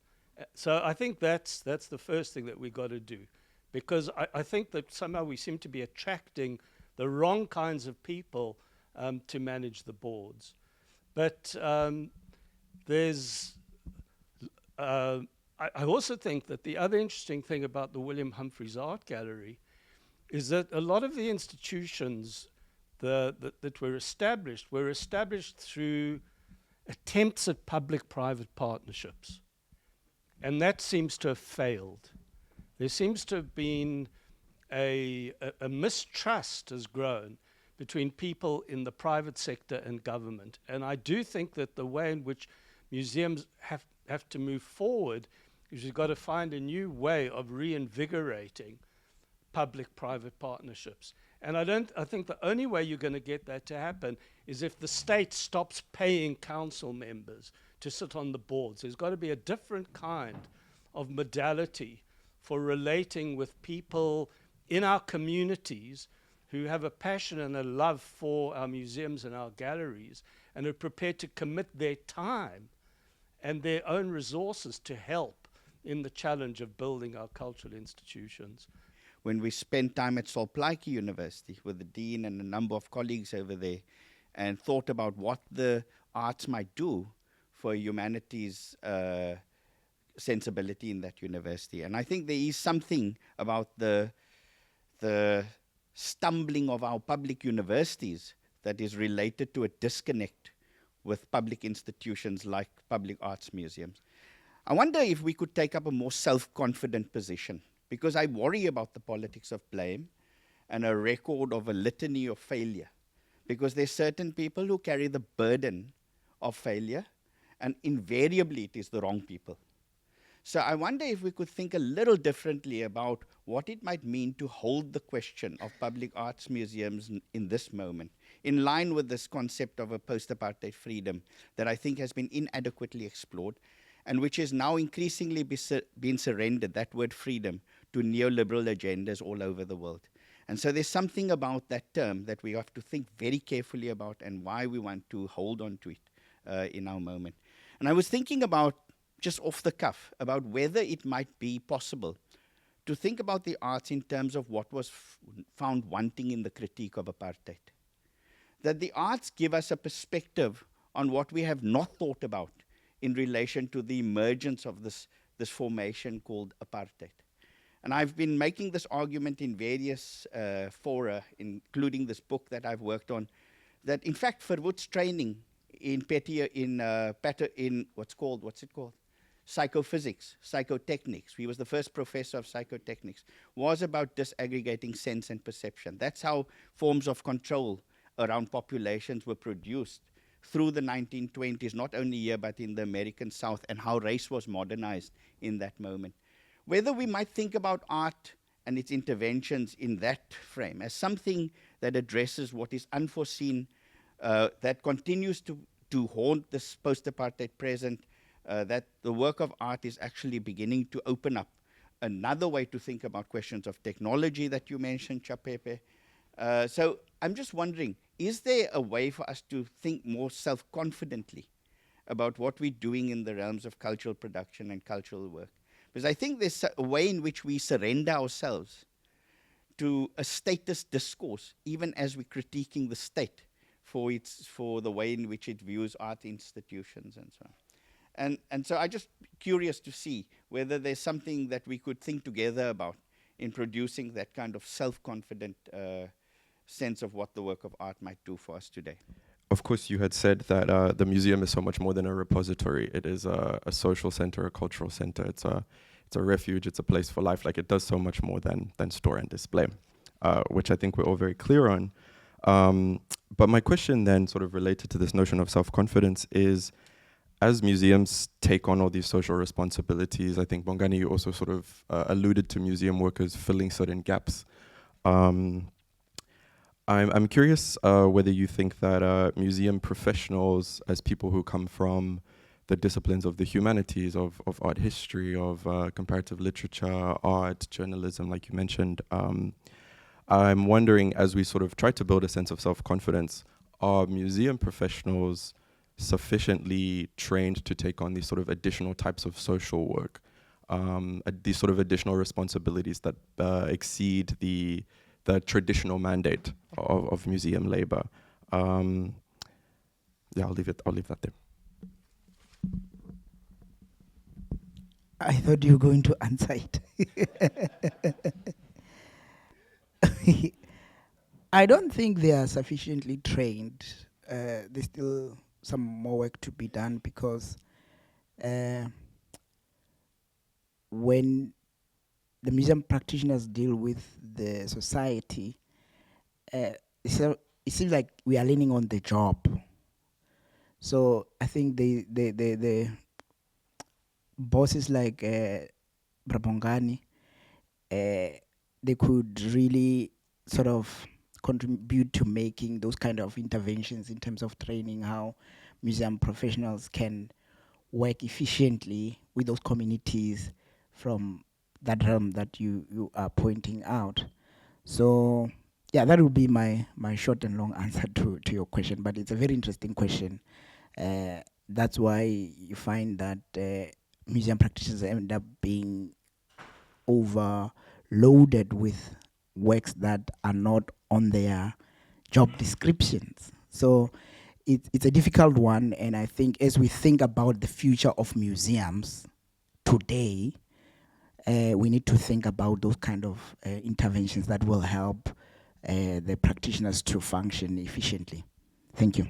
So I think that's the first thing that we got to do, because I think that somehow we seem to be attracting the wrong kinds of people to manage the boards. But I also think that the other interesting thing about the William Humphreys Art Gallery is that a lot of the institutions that were established through attempts at public-private partnerships. And that seems to have failed. There seems to have been a mistrust has grown between people in the private sector and government. And I do think that the way in which museums have to move forward is we've got to find a new way of reinvigorating public-private partnerships. And I think the only way you're going to get that to happen is if the state stops paying council members to sit on the boards. There's got to be a different kind of modality for relating with people in our communities who have a passion and a love for our museums and our galleries and are prepared to commit their time and their own resources to help in the challenge of building our cultural institutions. When we spent time at Tsapayi University with the dean and a number of colleagues over there and thought about what the arts might do for humanities sensibility in that university. And I think there is something about the stumbling of our public universities that is related to a disconnect with public institutions like public arts museums. I wonder if we could take up a more self-confident position, because I worry about the politics of blame and a record of a litany of failure, because there's certain people who carry the burden of failure, and invariably it is the wrong people. So I wonder if we could think a little differently about what it might mean to hold the question of public arts museums in this moment, in line with this concept of a post-apartheid freedom that I think has been inadequately explored, and which is now increasingly being surrendered, that word freedom, to neoliberal agendas all over the world. And so there's something about that term that we have to think very carefully about and why we want to hold on to it in our moment. And I was thinking about, just off the cuff, about whether it might be possible to think about the arts in terms of what was found wanting in the critique of apartheid. That the arts give us a perspective on what we have not thought about in relation to the emergence of this formation called apartheid. And I've been making this argument in various fora, including this book that I've worked on, that in fact Verwoerd's training in psychophysics, psychotechnics. He was the first professor of psychotechnics, was about disaggregating sense and perception. That's how forms of control around populations were produced through the 1920s, not only here, but in the American South, and how race was modernized in that moment. Whether we might think about art and its interventions in that frame as something that addresses what is unforeseen, that continues to haunt this post-apartheid present, that the work of art is actually beginning to open up another way to think about questions of technology that you mentioned, Chepape. So I'm just wondering, is there a way for us to think more self-confidently about what we're doing in the realms of cultural production and cultural work? Because I think there's a way in which we surrender ourselves to a statist discourse, even as we're critiquing the state for the way in which it views art institutions and so on. And so I'm just curious to see whether there's something that we could think together about in producing that kind of self-confident sense of what the work of art might do for us today. Of course, you had said that the museum is so much more than a repository. It is a social center, a cultural center. It's a refuge. It's a place for life. Like, it does so much more than store and display, which I think we're all very clear on. But my question then, sort of related to this notion of self-confidence, is as museums take on all these social responsibilities, I think Bongani also sort of alluded to museum workers filling certain gaps. I'm curious whether you think that museum professionals, as people who come from the disciplines of the humanities, of art history, of comparative literature, art, journalism, like you mentioned, I'm wondering, as we sort of try to build a sense of self-confidence, are museum professionals sufficiently trained to take on these sort of additional types of social work, these sort of additional responsibilities that exceed the traditional mandate of museum labor? Yeah, I'll leave that there. I thought you were going to answer it. I don't think they are sufficiently trained. There's still some more work to be done, because when the museum practitioners deal with the society, it seems like we are leaning on the job. So I think the bosses like Bongani, they could really sort of contribute to making those kind of interventions in terms of training how museum professionals can work efficiently with those communities from that realm that you are pointing out. So yeah, that would be my short and long answer to your question, but it's a very interesting question. That's why you find that museum practitioners end up being overloaded with works that are not on their job descriptions. So it's a difficult one, and I think as we think about the future of museums today, we need to think about those kind of interventions that will help the practitioners to function efficiently. Thank you.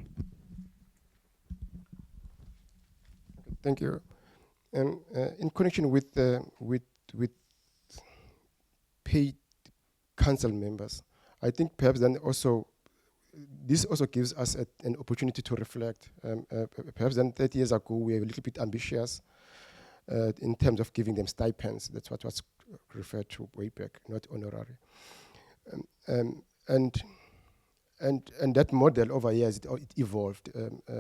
Thank you. And in connection with paid council members, I think perhaps then also this also gives us an opportunity to reflect. Perhaps then 30 years ago we were a little bit ambitious in terms of giving them stipends. That's what was referred to way back, not honorary. And that model over years it evolved.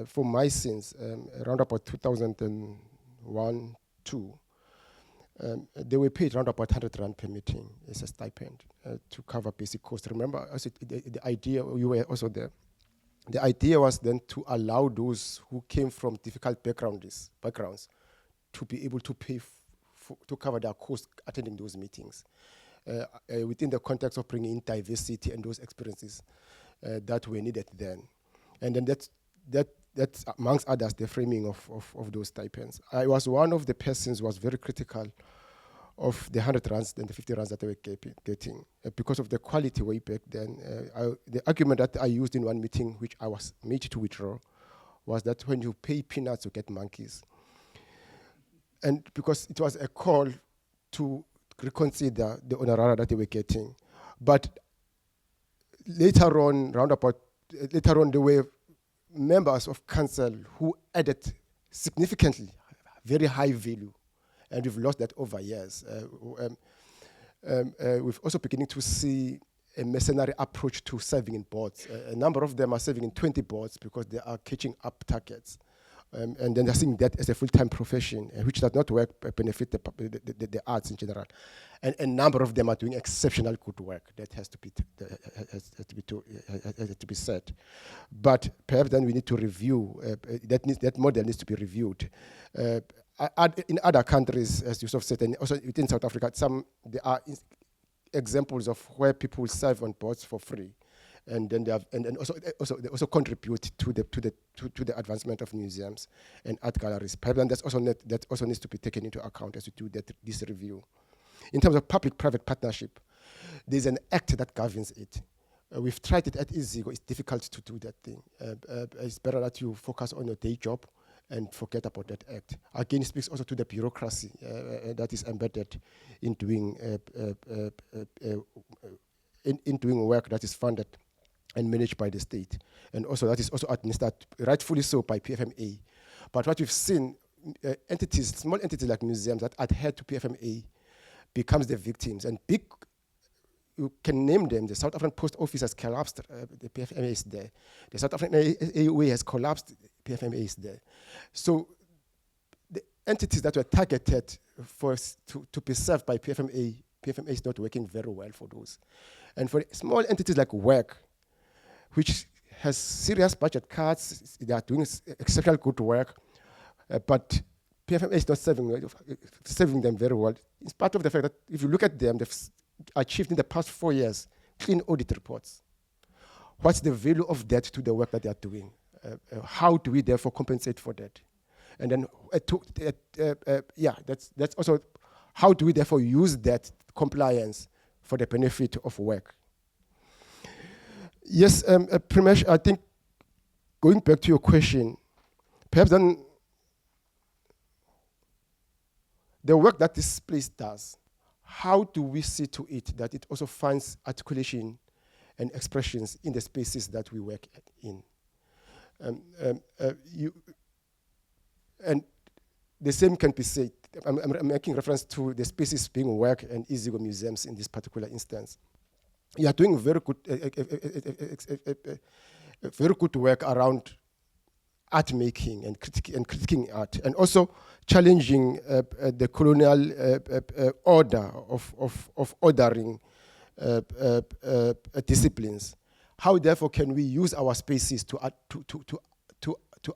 For my sins, around about 2001, 2, they were paid around about 100 rand per meeting as a stipend to cover basic costs. Remember, also the idea, you were also there. The idea was then to allow those who came from difficult backgrounds to be able to pay to cover their costs attending those meetings within the context of bringing in diversity and those experiences that were needed then. And then that's amongst others, the framing of those stipends. I was one of the persons who was very critical of the 100 rands and the 50 rands that they were getting because of the quality way back then. The argument that I used in one meeting, which I was made to withdraw, was that when you pay peanuts, you get monkeys. And because it was a call to reconsider the honoraria that they were getting. But later on, there were members of council who added significantly very high value, and we've lost that over years. We've also beginning to see a mercenary approach to serving in boards. A number of them are serving in 20 boards because they are catching up targets. And then they're seeing that as a full-time profession, which does not benefit the arts in general. And a number of them are doing exceptional good work. That has to be said. But perhaps then we need to review, that model needs to be reviewed. In other countries, as Yusuf said, and also within South Africa, there are examples of where people serve on boards for free. And then they also contribute to the advancement of museums and art galleries. Perhaps that also needs to be taken into account as we do this review. In terms of public-private partnership, there's an act that governs it. We've tried it at Iziko. It's difficult to do that thing. It's better that you focus on your day job and forget about that act. Again, it speaks also to the bureaucracy that is embedded in doing work that is funded and managed by the state. And also that is also administered, rightfully so, by PFMA. But what we've seen, small entities like museums that adhere to PFMA becomes the victims. And you can name them. The South African Post Office has collapsed, the PFMA is there. The South African AUA has collapsed, PFMA is there. So the entities that were targeted to be served by PFMA is not working very well for those. And for small entities like WORK, which has serious budget cuts, they are doing exceptional good work, but PFMA is not serving them very well. It's part of the fact that if you look at them, they've achieved in the past 4 years clean audit reports. What's the value of that to the work that they are doing? How do we therefore compensate for that? And then, that's also, how do we therefore use that compliance for the benefit of work? Yes, Primesh, I think going back to your question, perhaps then the work that this place does, how do we see to it that it also finds articulation and expressions in the spaces that we work in? And the same can be said, I'm making reference to the spaces being work and Iziko museums in this particular instance. You are doing very good work around art making and critiquing art, and also challenging the colonial order of ordering disciplines. How therefore can we use our spaces to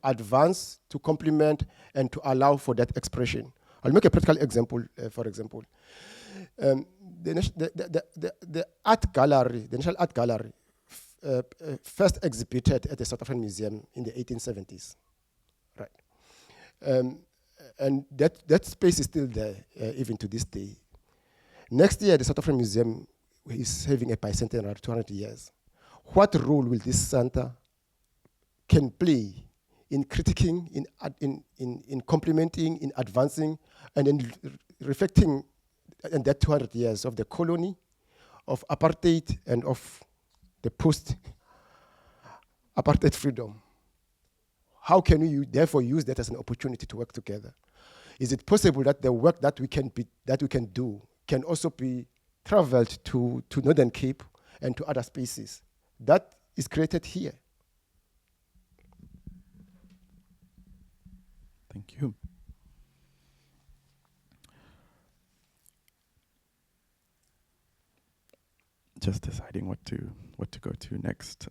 advance, to complement, and to allow for that expression? I'll make a practical example. For example, the art gallery, the National Art Gallery, first exhibited at the South African Museum in the 1870s, right? And that space is still there even to this day. Next year, the South African Museum is having a bicentenary, 200 years. What role will this center can play in critiquing, in complementing, in advancing, and in reflecting in that 200 years of the colony, of apartheid, and of the post-apartheid freedom? How can we therefore use that as an opportunity to work together? Is it possible that the work that we can do can also be traveled to Northern Cape and to other spaces? That is created here. Thank you. Just deciding what to go to next.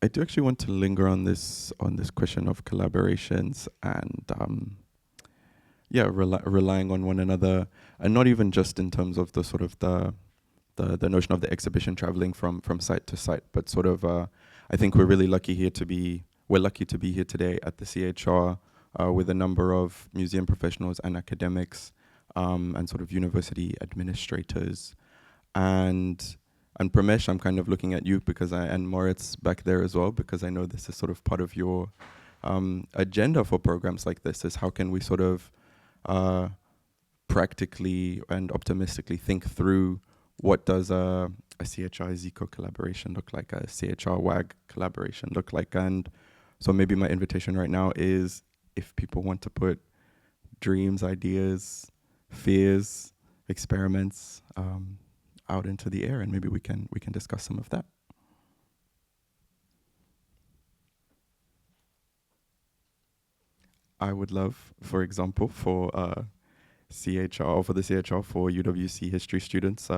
I do actually want to linger on this question of collaborations and relying on one another, and not even just in terms of the sort of the notion of the exhibition traveling from site to site, but sort of I think we're lucky to be here today at the CHR with a number of museum professionals and academics and sort of university administrators. And Pramesh, I'm kind of looking at you because and Moritz back there as well, because I know this is sort of part of your agenda for programs like this, is how can we sort of practically and optimistically think through what does a CHR Iziko collaboration look like, a CHR WAG collaboration look like. And so maybe my invitation right now is, if people want to put dreams, ideas, fears, experiments out into the air, and maybe we can discuss some of that. I would love, for example, for CHR, or for the CHR for UWC history students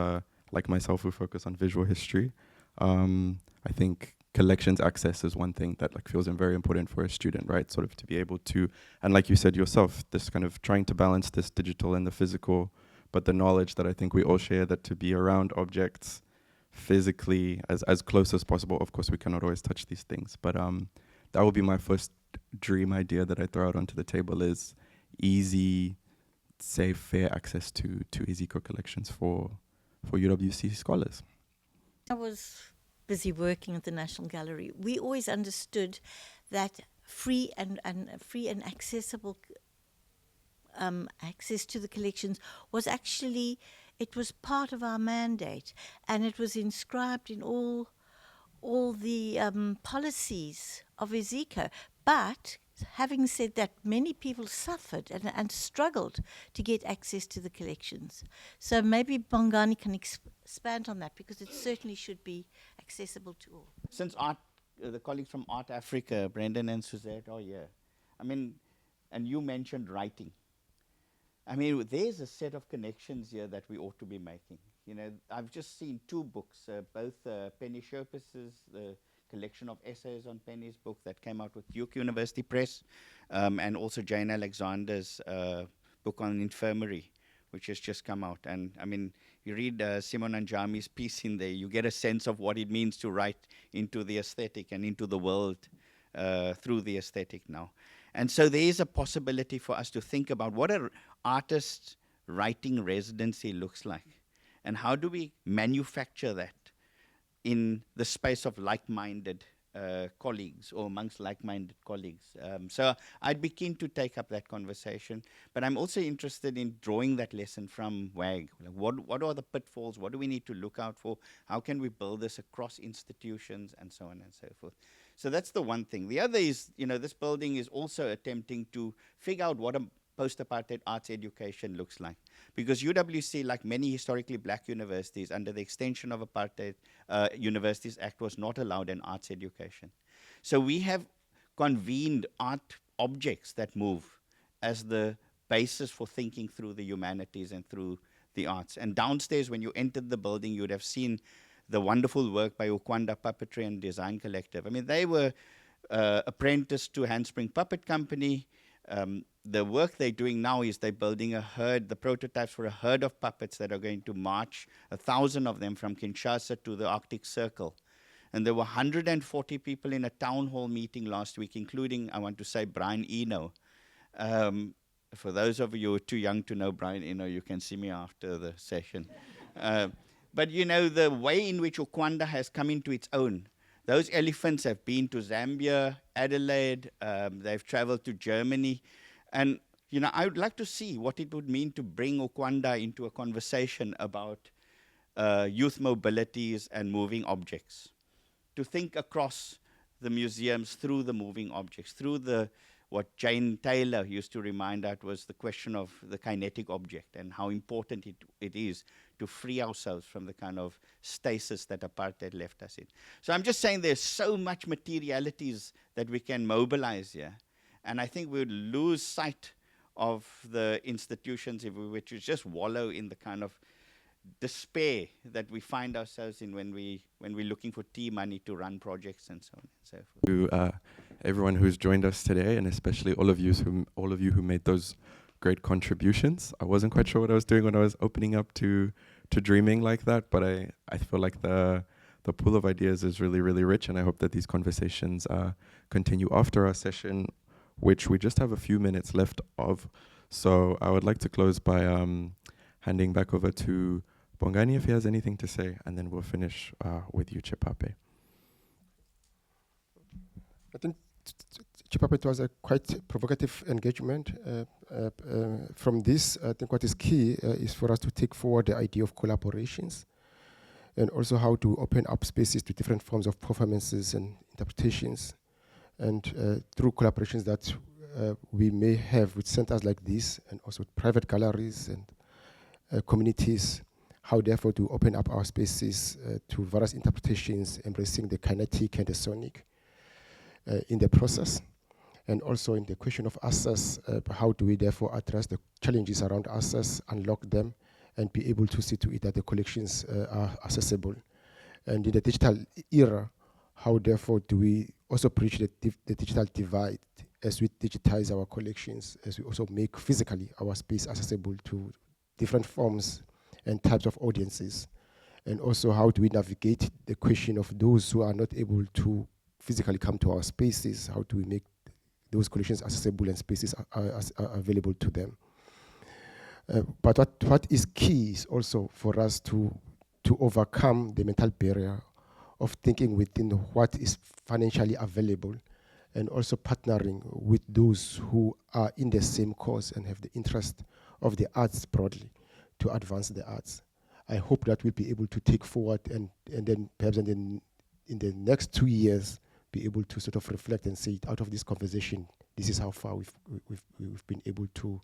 like myself who focus on visual history, I think collections access is one thing that feels very important for a student, right? Sort of to be able to, and like you said yourself, this kind of trying to balance this digital and the physical, but the knowledge that I think we all share, that to be around objects physically as close as possible. Of course, we cannot always touch these things, but that would be my first dream idea that I throw out onto the table, is easy, safe, fair access to Iziko collections for UWC scholars. I was busy working at the National Gallery. We always understood that free and accessible access to the collections was actually, it was part of our mandate, and it was inscribed in all the policies of Iziko. But having said that, many people suffered and struggled to get access to the collections. So maybe Bongani can expand on that, because it certainly should be accessible to all. Since the colleagues from Art Africa, Brendan and Suzette, are here. I mean, and you mentioned writing. I mean, there's a set of connections here that we ought to be making. You know, I've just seen two books, both Penny Sherpus's the collection of essays on Penny's book that came out with Duke University Press, and also Jane Alexander's book on infirmary, which has just come out. And I mean, you read Simon Anjami's piece in there, you get a sense of what it means to write into the aesthetic and into the world through the aesthetic now. And so there is a possibility for us to think about what an artist writing residency looks like, and how do we manufacture that in the space of like-minded colleagues, or amongst like-minded colleagues. So I'd be keen to take up that conversation, but I'm also interested in drawing that lesson from WAG. Like what are the pitfalls? What do we need to look out for? How can we build this across institutions, and so on and so forth? So that's the one thing. The other is, you know, this building is also attempting to figure out what a post-apartheid arts education looks like. Because UWC, like many historically black universities, under the Extension of Apartheid Universities Act, was not allowed an arts education. So we have convened art objects that move as the basis for thinking through the humanities and through the arts. And downstairs, when you entered the building, you would have seen the wonderful work by Ukwanda Puppetry and Design Collective. I mean, they were apprenticed to Handspring Puppet Company. The work they're doing now is they're building a herd, the prototypes for a herd of puppets that are going to march, 1,000 of them from Kinshasa to the Arctic Circle. And there were 140 people in a town hall meeting last week, including, I want to say, Brian Eno. For those of you who are too young to know Brian Eno, you can see me after the session. But you know, the way in which Ukwanda has come into its own, those elephants have been to Zambia, Adelaide, they've traveled to Germany. And, you know, I would like to see what it would mean to bring Ukwanda into a conversation about youth mobilities and moving objects. To think across the museums through the moving objects, through what Jane Taylor used to remind us was the question of the kinetic object and how important it is to free ourselves from the kind of stasis that apartheid left us in. So I'm just saying there's so much materialities that we can mobilize here. And I think we would lose sight of the institutions if we were to just wallow in the kind of despair that we find ourselves in when we're looking for tea money to run projects and so on and so forth. To everyone who's joined us today, and especially all of you who made those great contributions. I wasn't quite sure what I was doing when I was opening up to dreaming like that, but I feel like the pool of ideas is really, really rich, and I hope that these conversations continue after our session, which we just have a few minutes left of. So I would like to close by handing back over to Bongani if he has anything to say, and then we'll finish with you, Chepape. I think Chepape, it was a quite provocative engagement. From this, I think what is key is for us to take forward the idea of collaborations, and also how to open up spaces to different forms of performances and interpretations. And through collaborations that we may have with centers like this, and also with private galleries and communities, how therefore to open up our spaces to various interpretations, embracing the kinetic and the sonic in the process. And also in the question of access, how do we therefore address the challenges around access, unlock them, and be able to see to it that the collections are accessible. And in the digital era, how therefore do we also bridge the digital divide as we digitize our collections, as we also make physically our space accessible to different forms and types of audiences. And also how do we navigate the question of those who are not able to physically come to our spaces, how do we make those collections accessible and spaces are available to them. But what is key is also for us to overcome the mental barrier of thinking within what is financially available, and also partnering with those who are in the same cause and have the interest of the arts broadly to advance the arts. I hope that we'll be able to take forward and then perhaps in the next 2 years be able to sort of reflect and say, out of this conversation, this is how far we've been able to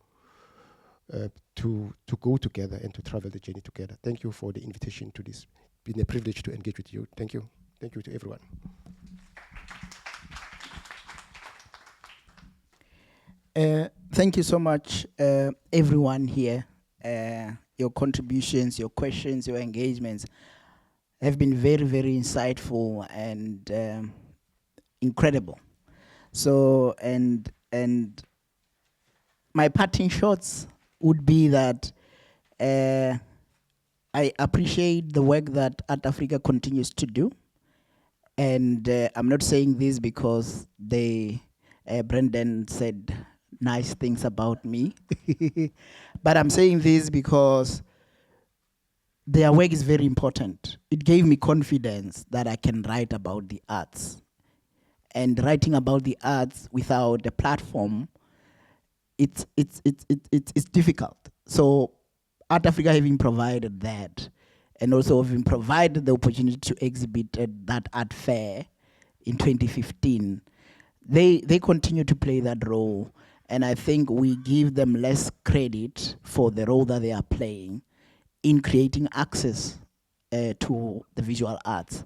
go together and to travel the journey together. Thank you for the invitation to this. It's been a privilege to engage with you. Thank you. Thank you to everyone. Thank you so much, everyone here. Your contributions, your questions, your engagements have been very, very insightful and incredible. So, and my parting shots would be that I appreciate the work that Art Africa continues to do. And I'm not saying this because Brendan said nice things about me, but I'm saying this because their work is very important. It gave me confidence that I can write about the arts. And writing about the arts without a platform, it's difficult. So Art Africa having provided that, and also having provided the opportunity to exhibit at that art fair in 2015, they continue to play that role. And I think we give them less credit for the role that they are playing in creating access to the visual arts,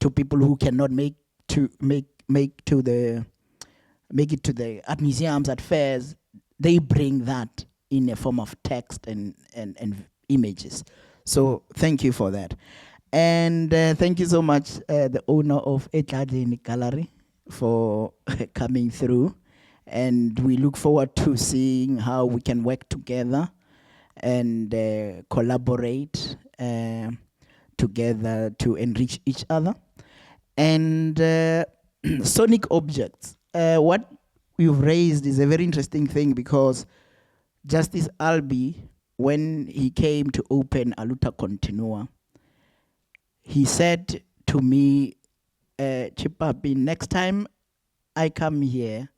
to people who cannot make it to the art museums, at fairs. They bring that in a form of text and images. So thank you for that. And thank you so much, the owner of Etlajeni Gallery, for coming through. And we look forward to seeing how we can work together and collaborate together to enrich each other. And sonic objects. What you've raised is a very interesting thing, because Justice Albi, when he came to open Aluta Continua, he said to me, Chepape, next time I come here,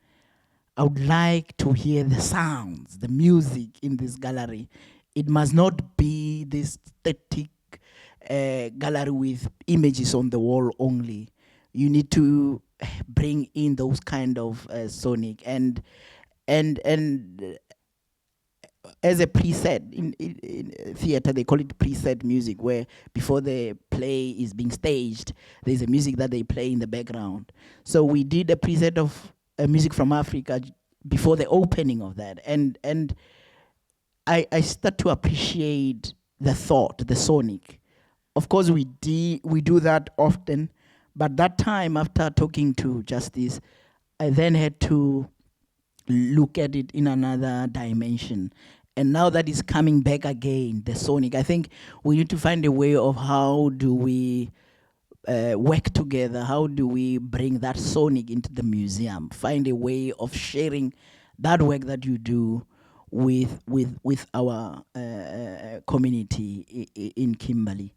I would like to hear the sounds, the music in this gallery. It must not be this static gallery with images on the wall only. You need to bring in those kind of sonic and as a preset in theater, they call it preset music, where before the play is being staged, there's a music that they play in the background. So we did a preset of music from Africa before the opening of that, and I start to appreciate the thought, the sonic. Of course, we do that often, but that time after talking to Justice, I then had to look at it in another dimension. And now that is coming back again, the sonic, I think we need to find a way of how do we work together, how do we bring that sonic into the museum, find a way of sharing that work that you do with our community in Kimberley.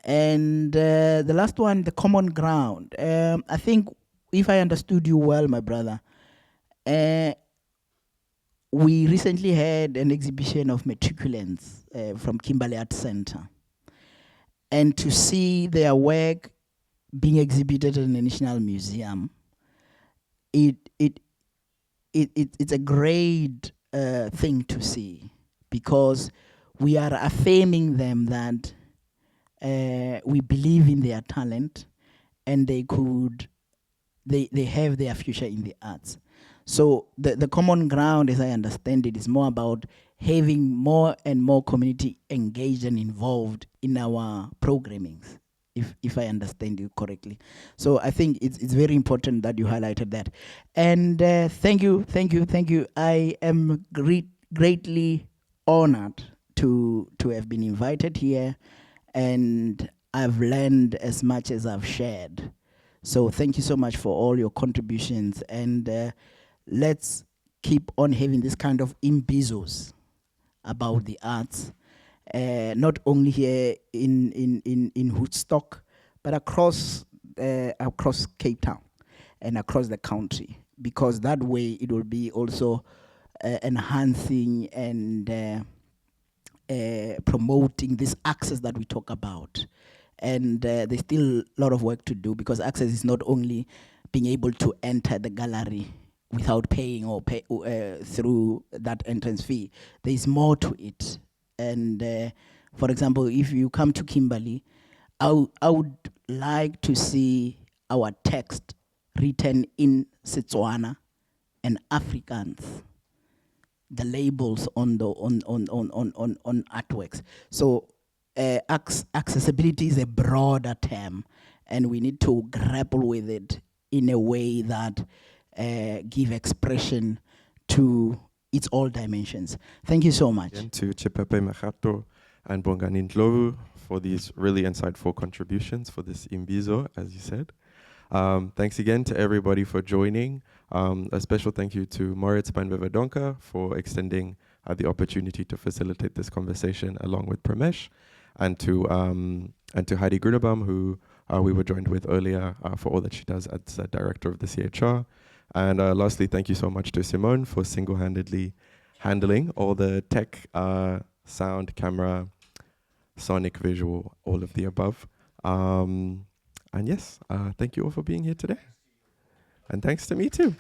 And the last one, the common ground. I think if I understood you well, my brother, we recently had an exhibition of matriculants from Kimberley Art Center. And to see their work being exhibited in the National Museum, it's a great thing to see, because we are affirming them that we believe in their talent and they have their future in the arts. So the common ground, as I understand it, is more about having more and more community engaged and involved in our programmings, if I understand you correctly. So I think it's very important that you highlighted that. And thank you. I am greatly honored to have been invited here, and I've learned as much as I've shared. So thank you so much for all your contributions, and let's keep on having this kind of imbizos about the arts, not only here in Woodstock, but across Cape Town and across the country, because that way it will be also enhancing and promoting this access that we talk about. And there's still a lot of work to do, because access is not only being able to enter the gallery without paying or pay through that entrance fee. There's more to it. And for example, if you come to Kimberley, I would like to see our text written in Setswana and Afrikaans, the labels on the on artworks. So accessibility is a broader term, and we need to grapple with it in a way that give expression to its all dimensions. Thank you so much. And to Chepape, Makgato, and Bongani Ndhlovu for these really insightful contributions for this imbizo, as you said. Thanks again to everybody for joining. A special thank you to Moritz Banbevadonka for extending the opportunity to facilitate this conversation along with Pramesh, and to Heidi Grunebaum, who we were joined with earlier for all that she does as director of the CHR. And lastly, thank you so much to Simone for single-handedly handling all the tech, sound, camera, sonic, visual, all of the above. And yes, thank you all for being here today. And thanks to me too.